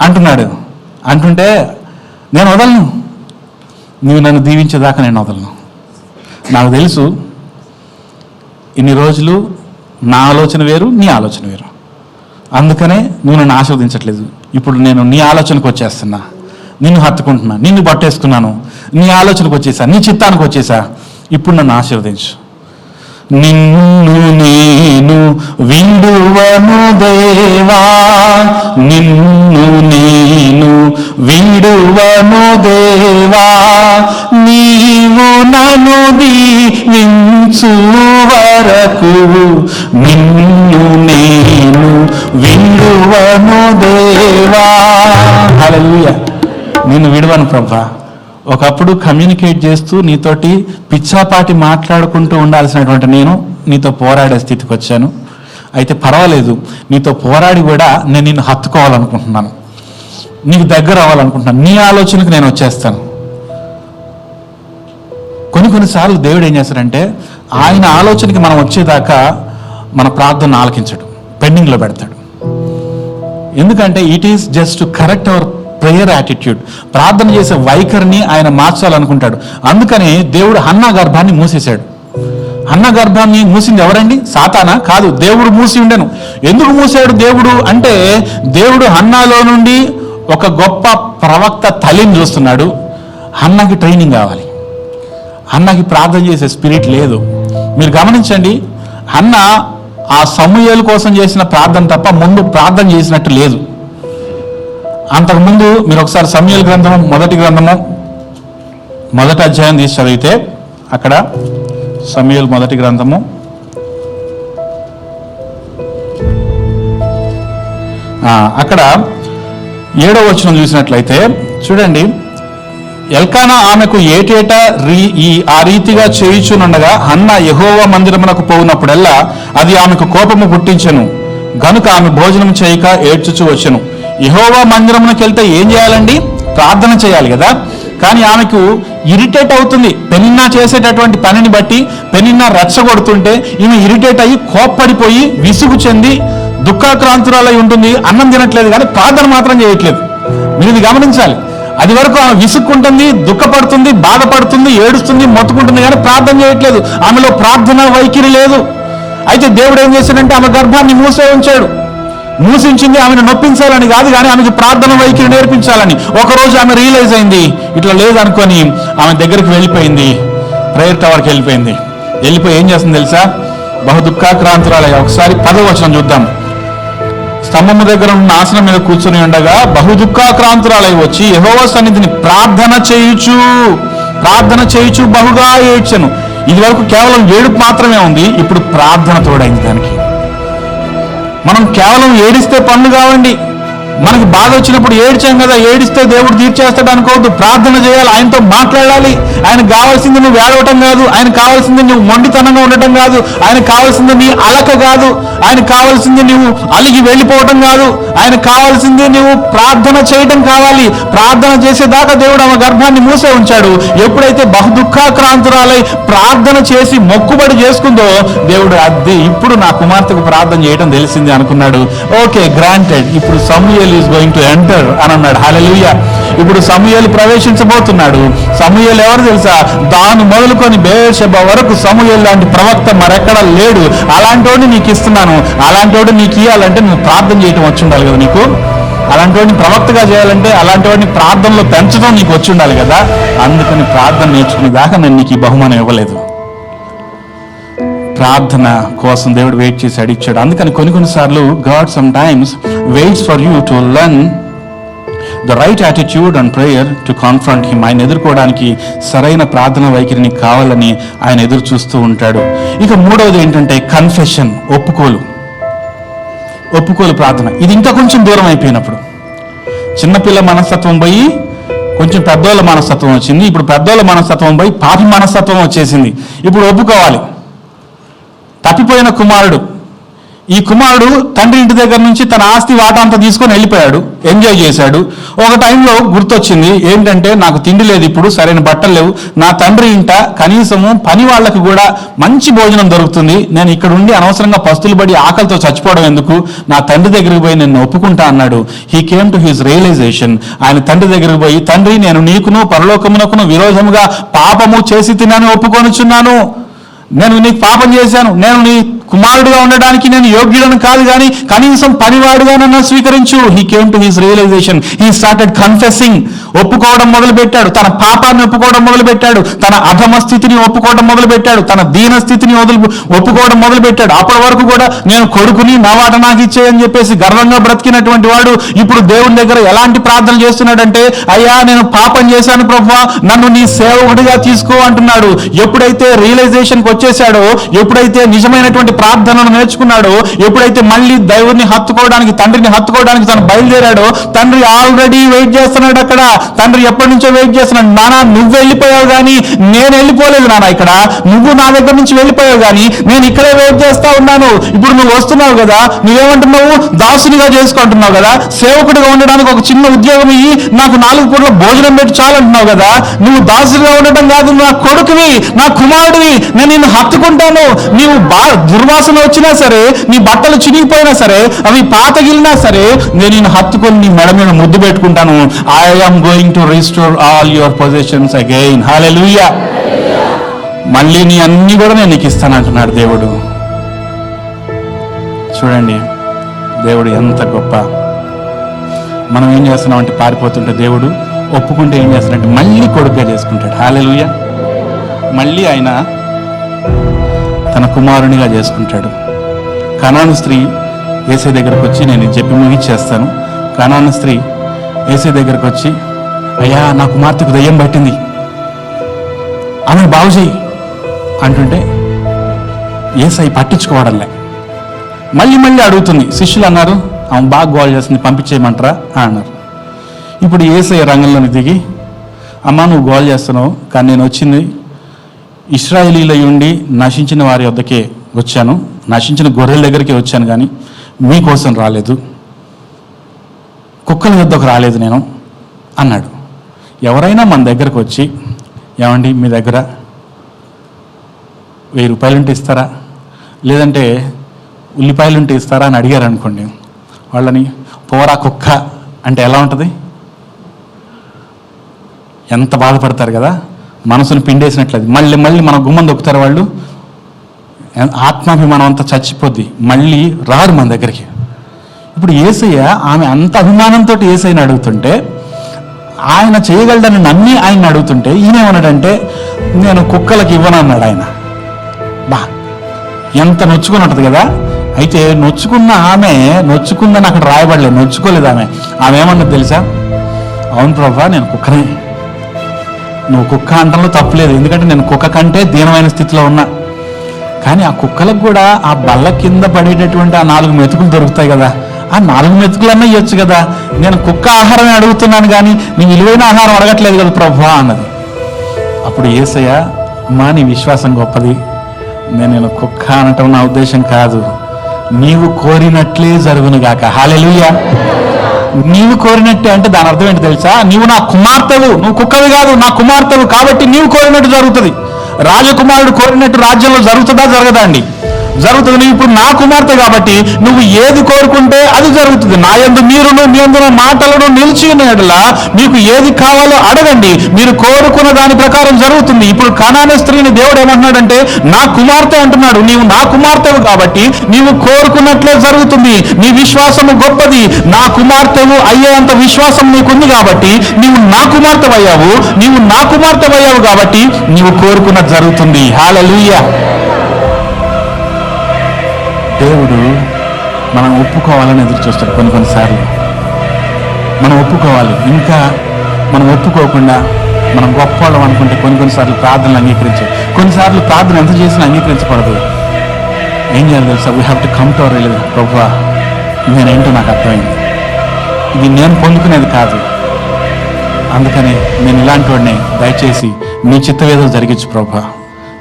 అంటున్నాడు. అంటుంటే నేను వదలను, నువ్వు నన్ను దీవించేదాకా నేను వదలను. నాకు తెలుసు ఇన్ని రోజులు నా ఆలోచన వేరు, నీ ఆలోచన వేరు, అందుకనే నువ్వు నన్ను ఆశీర్వదించట్లేదు. ఇప్పుడు నేను నీ ఆలోచనకు వచ్చేస్తున్నా, నిన్ను హత్తుకుంటున్నా, నిన్ను పట్టేసుకున్నాను, నీ ఆలోచనకు వచ్చేసా, నీ చిత్తానికి వచ్చేసా, ఇప్పుడు నన్ను ఆశీర్వదించు. నిన్ను నేను విడువను దేవా, నిన్ను నేను విడువను దేవా, నీవు నన్ను దీవించు వరకు నిన్ను నేను విడువను దేవా. హల్లెలూయా. నిన్ను విడువను ప్రభా. ఒకప్పుడు కమ్యూనికేట్ చేస్తూ నీతోటి పిచ్చాపాటి మాట్లాడుకుంటూ ఉండాల్సినటువంటి నేను నీతో పోరాడే స్థితికి వచ్చాను. అయితే పర్వాలేదు, నీతో పోరాడి కూడా నేను నిన్ను హత్తుకోవాలనుకుంటున్నాను, నీకు దగ్గర అవ్వాలనుకుంటున్నాను, నీ ఆలోచనకు నేను వచ్చేస్తాను. కొన్నిసార్లు దేవుడు ఏం చేస్తాడంటే ఆయన ఆలోచనకి మనం వచ్చేదాకా మన ప్రార్థన ఆలకించడు, పెండింగ్లో పెడతాడు. ఎందుకంటే it is just to correct our prayer attitude. ప్రార్థన చేసే వైఖరిని ఆయన మార్చాలనుకుంటాడు. అందుకనే దేవుడు హన్నా గర్భాన్ని మూసేశాడు. హన్నా గర్భాన్ని మూసింది ఎవరండి? సాతానా? కాదు, దేవుడు మూసి ఉండెను. ఎందుకు మూసాడు దేవుడు అంటే, దేవుడు హన్నాలో నుండి ఒక గొప్ప ప్రవక్త తల్లిని చూస్తున్నాడు. హన్నాకి ట్రైనింగ్ కావాలి. హన్నాకి ప్రార్థన చేసే స్పిరిట్ లేదు. మీరు గమనించండి, హన్నా ఆ సమూయేలు కోసం చేసిన ప్రార్థన తప్ప ముందు ప్రార్థన చేసినట్టు లేదు. అంతకుముందు మీరు ఒకసారి సమూయేలు గ్రంథము మొదటి అధ్యాయం తీసి చదివితే, అక్కడ సమూయేలు మొదటి గ్రంథము అక్కడ 7వ వచనం చూసినట్లయితే చూడండి, ఎల్కానా ఆమెకు ఏటేటా ఆ రీతిగా చేయుచునుండగా హన్నా యెహోవా మందిరమునకు పోవునప్పుడల్లా అది ఆమెకు కోపము పుట్టించెను, గనుక ఆమె భోజనం చేయక ఏడ్చుచు వచ్చెను. యెహోవా మందిరమునకు వెళ్తే ఏం చేయాలండి? ప్రార్థన చేయాలి కదా. కానీ ఆమెకు ఇరిటేట్ అవుతుంది. పెనిన్నా చేసేటటువంటి పనిని బట్టి పెనిన్నా రెచ్చగొడుతుంటే ఈమె ఇరిటేట్ అయ్యి కోప్పడిపోయి విసుగు చెంది దుఃఖాక్రాంతురాలై ఉంటుంది. అన్నం తినట్లేదు కానీ ప్రార్థన మాత్రం చేయట్లేదు. మీరు ఇది గమనించాలి. అది వరకు ఆమె విసుక్కుంటుంది, దుఃఖపడుతుంది, బాధపడుతుంది, ఏడుస్తుంది, మొత్తుకుంటుంది, కానీ ప్రార్థన చేయట్లేదు. ఆమెలో ప్రార్థన వైఖరి లేదు. అయితే దేవుడు ఏం చేశాడంటే ఆమె గర్భాన్ని మూసే ఉంచాడు. మూసించింది ఆమెను నొప్పించాలని కాదు, కానీ ఆమెకు ప్రార్థన వైఖరి నేర్పించాలని. ఒకరోజు ఆమె రియలైజ్ అయింది, ఇట్లా లేదనుకొని ఆమె దగ్గరికి వెళ్ళిపోయింది, ప్రేయర్ టవర్కి వెళ్ళిపోయింది. వెళ్ళిపోయి ఏం చేస్తుంది తెలుసా? బహు దుఃఖాక్రాంతురాలై. ఒకసారి 10వ వచనం చూద్దాం. స్తంభము దగ్గర ఉన్న ఆసనం మీద కూర్చొని ఉండగా బహు దుఃఖాక్రాంతురాలై వచ్చి యెహోవా సన్నిధిని ప్రార్థన చేయుచు బహుగా ఏడ్చెను. ఇది వరకు కేవలం ఏడుపు మాత్రమే ఉంది, ఇప్పుడు ప్రార్థన తోడైంది దానికి. మనం కేవలం ఏడిస్తే పనులు కావండి. మనకి బాధ వచ్చినప్పుడు ఏడ్చాం కదా, ఏడిస్తే దేవుడు తీర్చేస్తాడు అనుకోవద్దు. ప్రార్థన చేయాలి, ఆయనతో మాట్లాడాలి. ఆయనకు కావాల్సింది నువ్వు ఏడవటం కాదు, ఆయనకు కావాల్సింది నువ్వు మొండితనంగా ఉండటం కాదు, ఆయనకు కావాల్సింది నీ అలక కాదు, ఆయనకు కావాల్సింది నువ్వు అలిగి వెళ్ళిపోవటం కాదు, ఆయనకు కావాల్సింది నువ్వు ప్రార్థన చేయటం కావాలి. ప్రార్థన చేసేదాకా దేవుడు ఆమె గర్భాన్ని మూసే ఉంచాడు. ఎప్పుడైతే బహు దుఃఖాక్రాంతురాలై ప్రార్థన చేసి మొక్కుబడి చేసుకుందో దేవుడు ఇప్పుడు నా కుమార్తెకు ప్రార్థన చేయటం తెలిసింది అనుకున్నాడు. Okay, granted. ఇప్పుడు సమూయేలు ఈజ్ గోయింగ్ టు ఎంటర్ అని అన్నాడు. హల్లెలూయా. ఇప్పుడు సమూయేలు ప్రవేశించబోతున్నాడు. సమూయేలు ఎవరు తెలుసా? దాని మొదలుకొని బెయేర్షెబా వరకు సమూయేలు లాంటి ప్రవక్త మరెక్కడా లేడు. అలాంటోడిని నీకు ఇస్తున్నాను. అలాంటోడు నీకు ఇవ్వాలంటే నువ్వు ప్రార్థన చేయటం వచ్చి ఉండాలి కదా నీకు. అలాంటి ప్రవక్తగా చేయాలంటే అలాంటి వాడిని ప్రార్థనలో పెంచడం నీకు వచ్చి ఉండాలి కదా. అందుకని ప్రార్థన నేర్చుకునే దాకా నేను నీకు ఈ బహుమానం ఇవ్వలేదు. ప్రార్థన కోసం దేవుడు వెయిట్ చేసి అడిచాడు. అందుకని కొన్నిసార్లు God sometimes waits for you to learn the right attitude and prayer to confront him. ఆయన ఎదుర్కోవడానికి సరైన ప్రార్థన వైఖరిని కావాలని ఆయన ఎదురు చూస్తూ ఉంటాడు. ఇక 3వది ఏంటంటే కన్ఫెషన్, ఒప్పుకోలు ప్రార్థన. ఇది ఇంకా కొంచెం దూరం అయిపోయినప్పుడు, చిన్నపిల్ల మనస్తత్వం పోయి కొంచెం పెద్దోళ్ళ మనస్తత్వం వచ్చింది. ఇప్పుడు పెద్దోళ్ళ మనస్తత్వం పోయి పాపి మనస్తత్వం వచ్చేసింది. ఇప్పుడు ఒప్పుకోవాలి. తప్పిపోయిన కుమారుడు ఈ కుమారుడు తండ్రి ఇంటి దగ్గర నుంచి తన ఆస్తి వాటా అంతా తీసుకొని వెళ్ళిపోయాడు, ఎంజాయ్ చేశాడు. ఒక టైంలో గుర్తొచ్చింది, ఏంటంటే నాకు తిండి లేదు, ఇప్పుడు సరైన బట్టలు లేవు, నా తండ్రి ఇంట కనీసము పని వాళ్ళకి కూడా మంచి భోజనం దొరుకుతుంది, నేను ఇక్కడ ఉండి అనవసరంగా పస్తులు పడి ఆకలితో చచ్చిపోవడం ఎందుకు, నా తండ్రి దగ్గరికి పోయి నేను ఒప్పుకుంటా అన్నాడు. He came to his realization. ఆయన తండ్రి దగ్గరికి పోయి, తండ్రి నేను నీకును పరలోకమునకును విరోధముగా పాపము చేసి తినని ఒప్పుకొనుచున్నాను, నేను నీకు పాపం చేశాను, నేను నీ కుమారుడిగా ఉండడానికి నేను యోగ్యుడను కాదు, కానీ కనీసం పనివాడుగా నన్ను స్వీకరించు. He came to his realization. He started confessing. ఒప్పుకోవడం మొదలుపెట్టాడు, తన పాపాన్ని ఒప్పుకోవడం మొదలుపెట్టాడు, తన అధమ స్థితిని ఒప్పుకోవడం మొదలుపెట్టాడు, తన దీన స్థితిని ఒప్పుకోవడం మొదలుపెట్టాడు. అప్పటి వరకు కూడా నేను కొడుకుని నా వాట నాకు ఇచ్చేయని చెప్పేసి గర్వంగా బ్రతికినటువంటి వాడు ఇప్పుడు దేవుని దగ్గర ఎలాంటి ప్రార్థన చేస్తున్నాడంటే, అయ్యా నేను పాపం చేశాను ప్రభువా, నన్ను నీ సేవకుడిగా తీసుకో అంటున్నాడు. ఎప్పుడైతే రియలైజేషన్కి వచ్చేసాడో, ఎప్పుడైతే నిజమైనటువంటి ప్రార్థనను నేర్చుకున్నాడో, ఎప్పుడైతే మళ్ళీ దేవుడిని హత్తుకోవడానికి, తండ్రిని హత్తుకోవడానికి తను బయలుదేరాడో, తండ్రి ఆల్రెడీ వెయిట్ చేస్తున్నాడు అక్కడ. తండ్రి ఎప్పటి నుంచో వెయిట్ చేస్తున్నాడు. నానా నువ్వు వెళ్ళిపోయావు కానీ నేను వెళ్ళిపోలేదు నాన్న, ఇక్కడ నువ్వు నా దగ్గర నుంచి వెళ్ళిపోయావు కానీ నేను ఇక్కడే వెయిట్ చేస్తా ఉన్నాను. ఇప్పుడు నువ్వు వస్తున్నావు కదా, నువ్వేమంటున్నావు, దాసునిగా చేసుకుంటున్నావు కదా, సేవకుడిగా ఉండడానికి ఒక చిన్న ఉద్యోగం ఇయ్యి, నాకు 4 పూట్ల భోజనం పెట్టి చాలంటున్నావు కదా, నువ్వు దాసుడిగా ఉండటం కాదు, నా కొడుకువి, నా కుమారుడివి, నేను నిన్ను హత్తుకుంటాను. నీవు దుర్వాసన వచ్చినా సరే, నీ బట్టలు చినిగిపోయినా సరే, అవి పాతగిలినా సరే, నేను నిన్ను హత్తుకొని నీ మెడ మీద ముద్దు పెట్టుకుంటాను. I am going to restore all your positions again. Hallelujah. మళ్ళీ నీ అన్ని కూడా నేను నీకు ఇస్తానంటున్నాడు దేవుడు. చూడండి దేవుడు ఎంత గొప్ప. మనం ఏం చేస్తున్నామంటే పారిపోతుంటే, దేవుడు ఒప్పుకుంటే ఏం చేస్తాడంటే మళ్ళీ కొడుకుగా చేసుకుంటాడు. హల్లెలూయా. మళ్ళీ ఆయన తన కుమారునిగా చేసుకుంటాడు. కనాను స్త్రీ యేసే దగ్గరకు వచ్చి, నేను చెప్పి ముగిచ్చేస్తాను. కనాను స్త్రీ యేసే దగ్గరకు వచ్చి, అయ్యా నా కుమార్తెకు దయ్యం పట్టింది, ఆమె బాగు చేయి అంటుంటే యేసయ్య పట్టించుకోవడంలే. మళ్ళీ మళ్ళీ అడుగుతుంది. శిష్యులు అన్నారు, ఆమె బాగా గోల్ చేస్తుంది, పంపించేయమంటారా అన్నారు. ఇప్పుడు యేసయ్య రంగంలోని దిగి, అమ్మ నువ్వు గోల్ చేస్తున్నావు, కానీ నేను వచ్చింది ఇశ్రాయేలీల ఉండి నశించిన వారి వద్దకే వచ్చాను, నశించిన గొర్రెల దగ్గరికి వచ్చాను, కానీ మీకోసం రాలేదు, కుక్కల వద్దకు రాలేదు నేను అన్నాడు. ఎవరైనా మన దగ్గరకు వచ్చి, ఏమండి మీ దగ్గర 1000 రూపాయలుంటే ఇస్తారా, లేదంటే ఉల్లిపాయలుంటే ఇస్తారా అని అడిగారు అనుకోండి, వాళ్ళని పోరా కుక్క అంటే ఎలా ఉంటుంది? ఎంత బాధపడతారు కదా, మనసును పిండేసినట్లది. మళ్ళీ మళ్ళీ మన గుమ్మం దొక్కుతారు వాళ్ళు, ఆత్మాభిమానం అంతా చచ్చిపోద్ది, మళ్ళీ రారు మన దగ్గరికి. ఇప్పుడు యేసయ్య ఆమె అంత అభిమానంతో యేసయ్యని అడుగుతుంటే, ఆయన చేయగలడని నమ్మి ఆయన అడుగుతుంటే, ఈయనేమన్నాడంటే నేను కుక్కలకి ఇవ్వను అన్నాడు ఆయన. బా ఎంత నొచ్చుకుని ఉంటుంది కదా. అయితే నొచ్చుకున్న ఆమె, నొచ్చుకుందని అక్కడ రాయబడలేదు, నొచ్చుకోలేదు ఆమె. ఆమె ఏమన్నది తెలుసా? అవును ప్రభా నేను కుక్కనే, నువ్వు కుక్క అంటంలో తప్పులేదు, ఎందుకంటే నేను కుక్క కంటే దీనమైన స్థితిలో ఉన్నా, కానీ ఆ కుక్కలకు కూడా ఆ బల్ల కింద పడేటటువంటి ఆ 4 మెతుకులు దొరుకుతాయి కదా, ఆ 4 మెతుకులన్నా ఇవ్వచ్చు కదా, నేను కుక్క ఆహారమే అడుగుతున్నాను కానీ నీ విలువైన ఆహారం అడగట్లేదు కదా ప్రభువా అన్నది. అప్పుడు యేసయ్య, అమ్మా నీ విశ్వాసం గొప్పది, నేను కుక్క అనటం నా ఉద్దేశం కాదు, నీవు కోరినట్లే జరుగునుగాక. హల్లెలూయా. నీవు కోరినట్టే అంటే దాని అర్థం ఏంటి తెలుసా? నీవు నా కుమార్తెవు, నువ్వు కుక్కవి కాదు, నా కుమార్తెవు, కాబట్టి నీవు కోరినట్టు జరుగుతుంది. రాజకుమారుడు కోరినట్టు రాజ్యంలో జరుగుతుందా? జరగదా అండి? జరుగుతుంది. నువ్వు ఇప్పుడు నా కుమార్తె కాబట్టి నువ్వు ఏది కోరుకుంటే అది జరుగుతుంది. నా యందు మీరును మీ యందు మాటలను నిలిచి ఉన్న యెడల మీకు ఏది కావాలో అడగండి, మీరు కోరుకున్న దాని ప్రకారం జరుగుతుంది. ఇప్పుడు కనాను స్త్రీని దేవుడు ఏమంటున్నాడంటే నా కుమార్తె అంటున్నాడు. నీవు నా కుమార్తెవు కాబట్టి నీవు కోరుకున్నట్లే జరుగుతుంది. నీ విశ్వాసము గొప్పది. నా కుమార్తెవు అయ్యేంత విశ్వాసం నీకుంది కాబట్టి నీవు నా కుమార్తె అయ్యావు. నీవు నా కుమార్తె అయ్యావు కాబట్టి నీవు కోరుకున్నది జరుగుతుంది. హల్లెలూయా. దేవుడు మనం ఒప్పుకోవాలని ఎదురు చూస్తాడు. కొన్నిసార్లు మనం ఒప్పుకోవాలి, ఇంకా మనం ఒప్పుకోకుండా మనం గొప్పవాళ్ళం అనుకుంటే కొన్నిసార్లు ప్రార్థనలు అంగీకరించాలి. కొన్నిసార్లు ప్రార్థన ఎంత చేసినా అంగీకరించకూడదు. ఏం చేయాలి తెలుసా? We have to come to our realization. ప్రభువా నేనేంటో నాకు అర్థమైంది, ఇది నేను పొందుకునేది కాదు, అందుకని నేను ఇలాంటి వాడిని, దయచేసి నీ చిత్తవేదో జరిగించు ప్రభువా,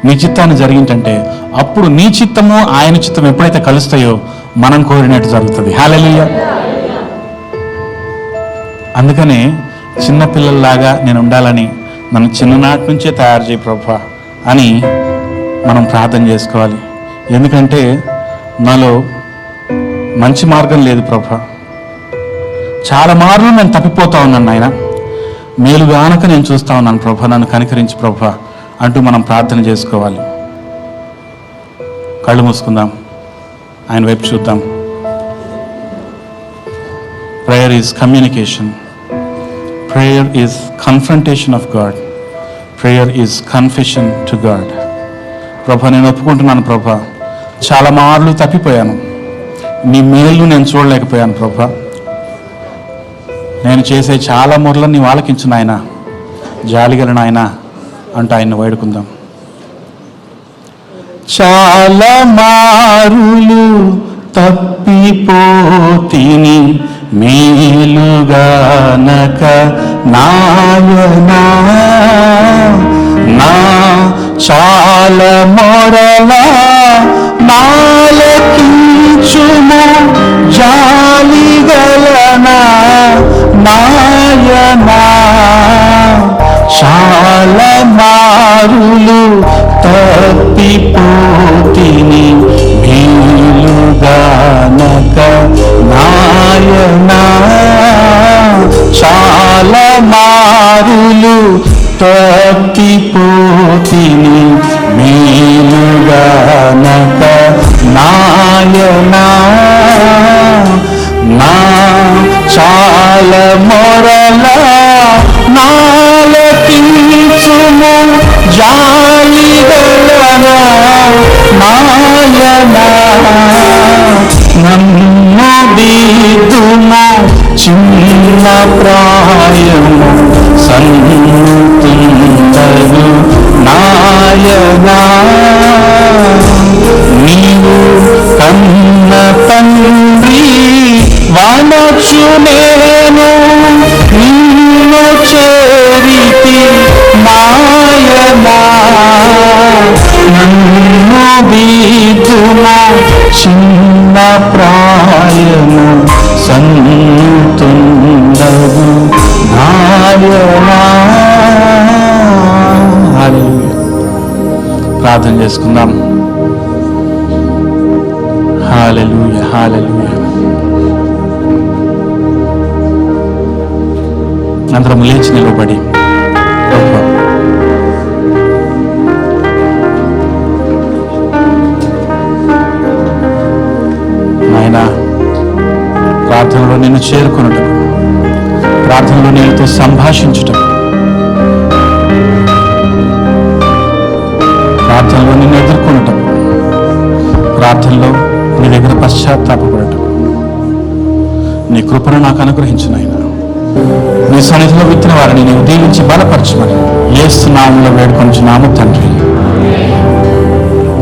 నీ చిత్తాన్ని జరిగింటంటే అప్పుడు నీ చిత్తము ఆయన చిత్తం ఎప్పుడైతే కలుస్తాయో మనం కోరినట్టు జరుగుతుంది. హల్లెలూయా. అందుకనే చిన్నపిల్లల్లాగా నేను ఉండాలని నన్ను చిన్ననాటి నుంచే తయారు చేయి ప్రభువా అని మనం ప్రార్థన చేసుకోవాలి. ఎందుకంటే నాలో మంచి మార్గం లేదు ప్రభువా, చాలా మార్లు నేను తప్పిపోతా ఉన్నాను ఆయన, మేలుగానక నేను చూస్తా ఉన్నాను ప్రభువా, నన్ను కనికరించి ప్రభువా అంటూ మనం ప్రార్థన చేసుకోవాలి. కళ్ళు మూసుకుందాం, ఆయన వైపు చూద్దాం. Prayer is communication, prayer is confrontation of God, prayer is confession to God. ప్రభా నేను ఒప్పుకుంటున్నాను ప్రభా, చాలా మార్లు తప్పిపోయాను, నీ మేలు నేను చూడలేకపోయాను ప్రభా, నేను చేసే చాలా మొరలను నీ ఆలకించు నాయన, జాలిగల నాయన అంటూ ఆయన్ని వేడుకుందాం. చాలా మారులు తప్పిపోతిని మేలుగానక నాయనా, నా చాలా మొరలా నాలకించుము జాలిగలనా నాయనా, చాలా మారులు తప్పిపోతిని మేలుగానక నాయనా, చాలా మారులు తప్పిపోతిని మేలుగానక నాయనా, నా చాలా మొరలా నాలకించుము జాలిగలనా నాయనా, నన్ను దిద్దుము చిన్న ప్రాయము సన్నుతుంటదు నాయనా, నీవు కన్న తండ్రి వనచు నేను నిన్ను చేరితి నాయనా, నన్ను దిద్దుము చిన్న ప్రాయము సన్నుతుండదు నాయనా. హల్లెలూయా. ప్రార్థన చేసుకుందాం. హల్లెలూయా, హల్లెలూయా. అందరం లేచి నిలబడి నాయనా ప్రార్థనలో నిన్ను చేరుకున్నటకు, ప్రార్థనలో నీతో సంభాషించుటకు, ప్రార్థనలో నిన్ను ఎదుర్కొనటకు, ప్రార్థనలో నీ దగ్గర పశ్చాత్తాపడటకు నీ కృపను నాకు అనుగ్రహించు నాయనా. నీ సన్నిధిలో విత్తిన వారిని నీవు దీవించి బలపరచమని యేసు నామములో వేడుకొనుచున్నాము తండ్రి.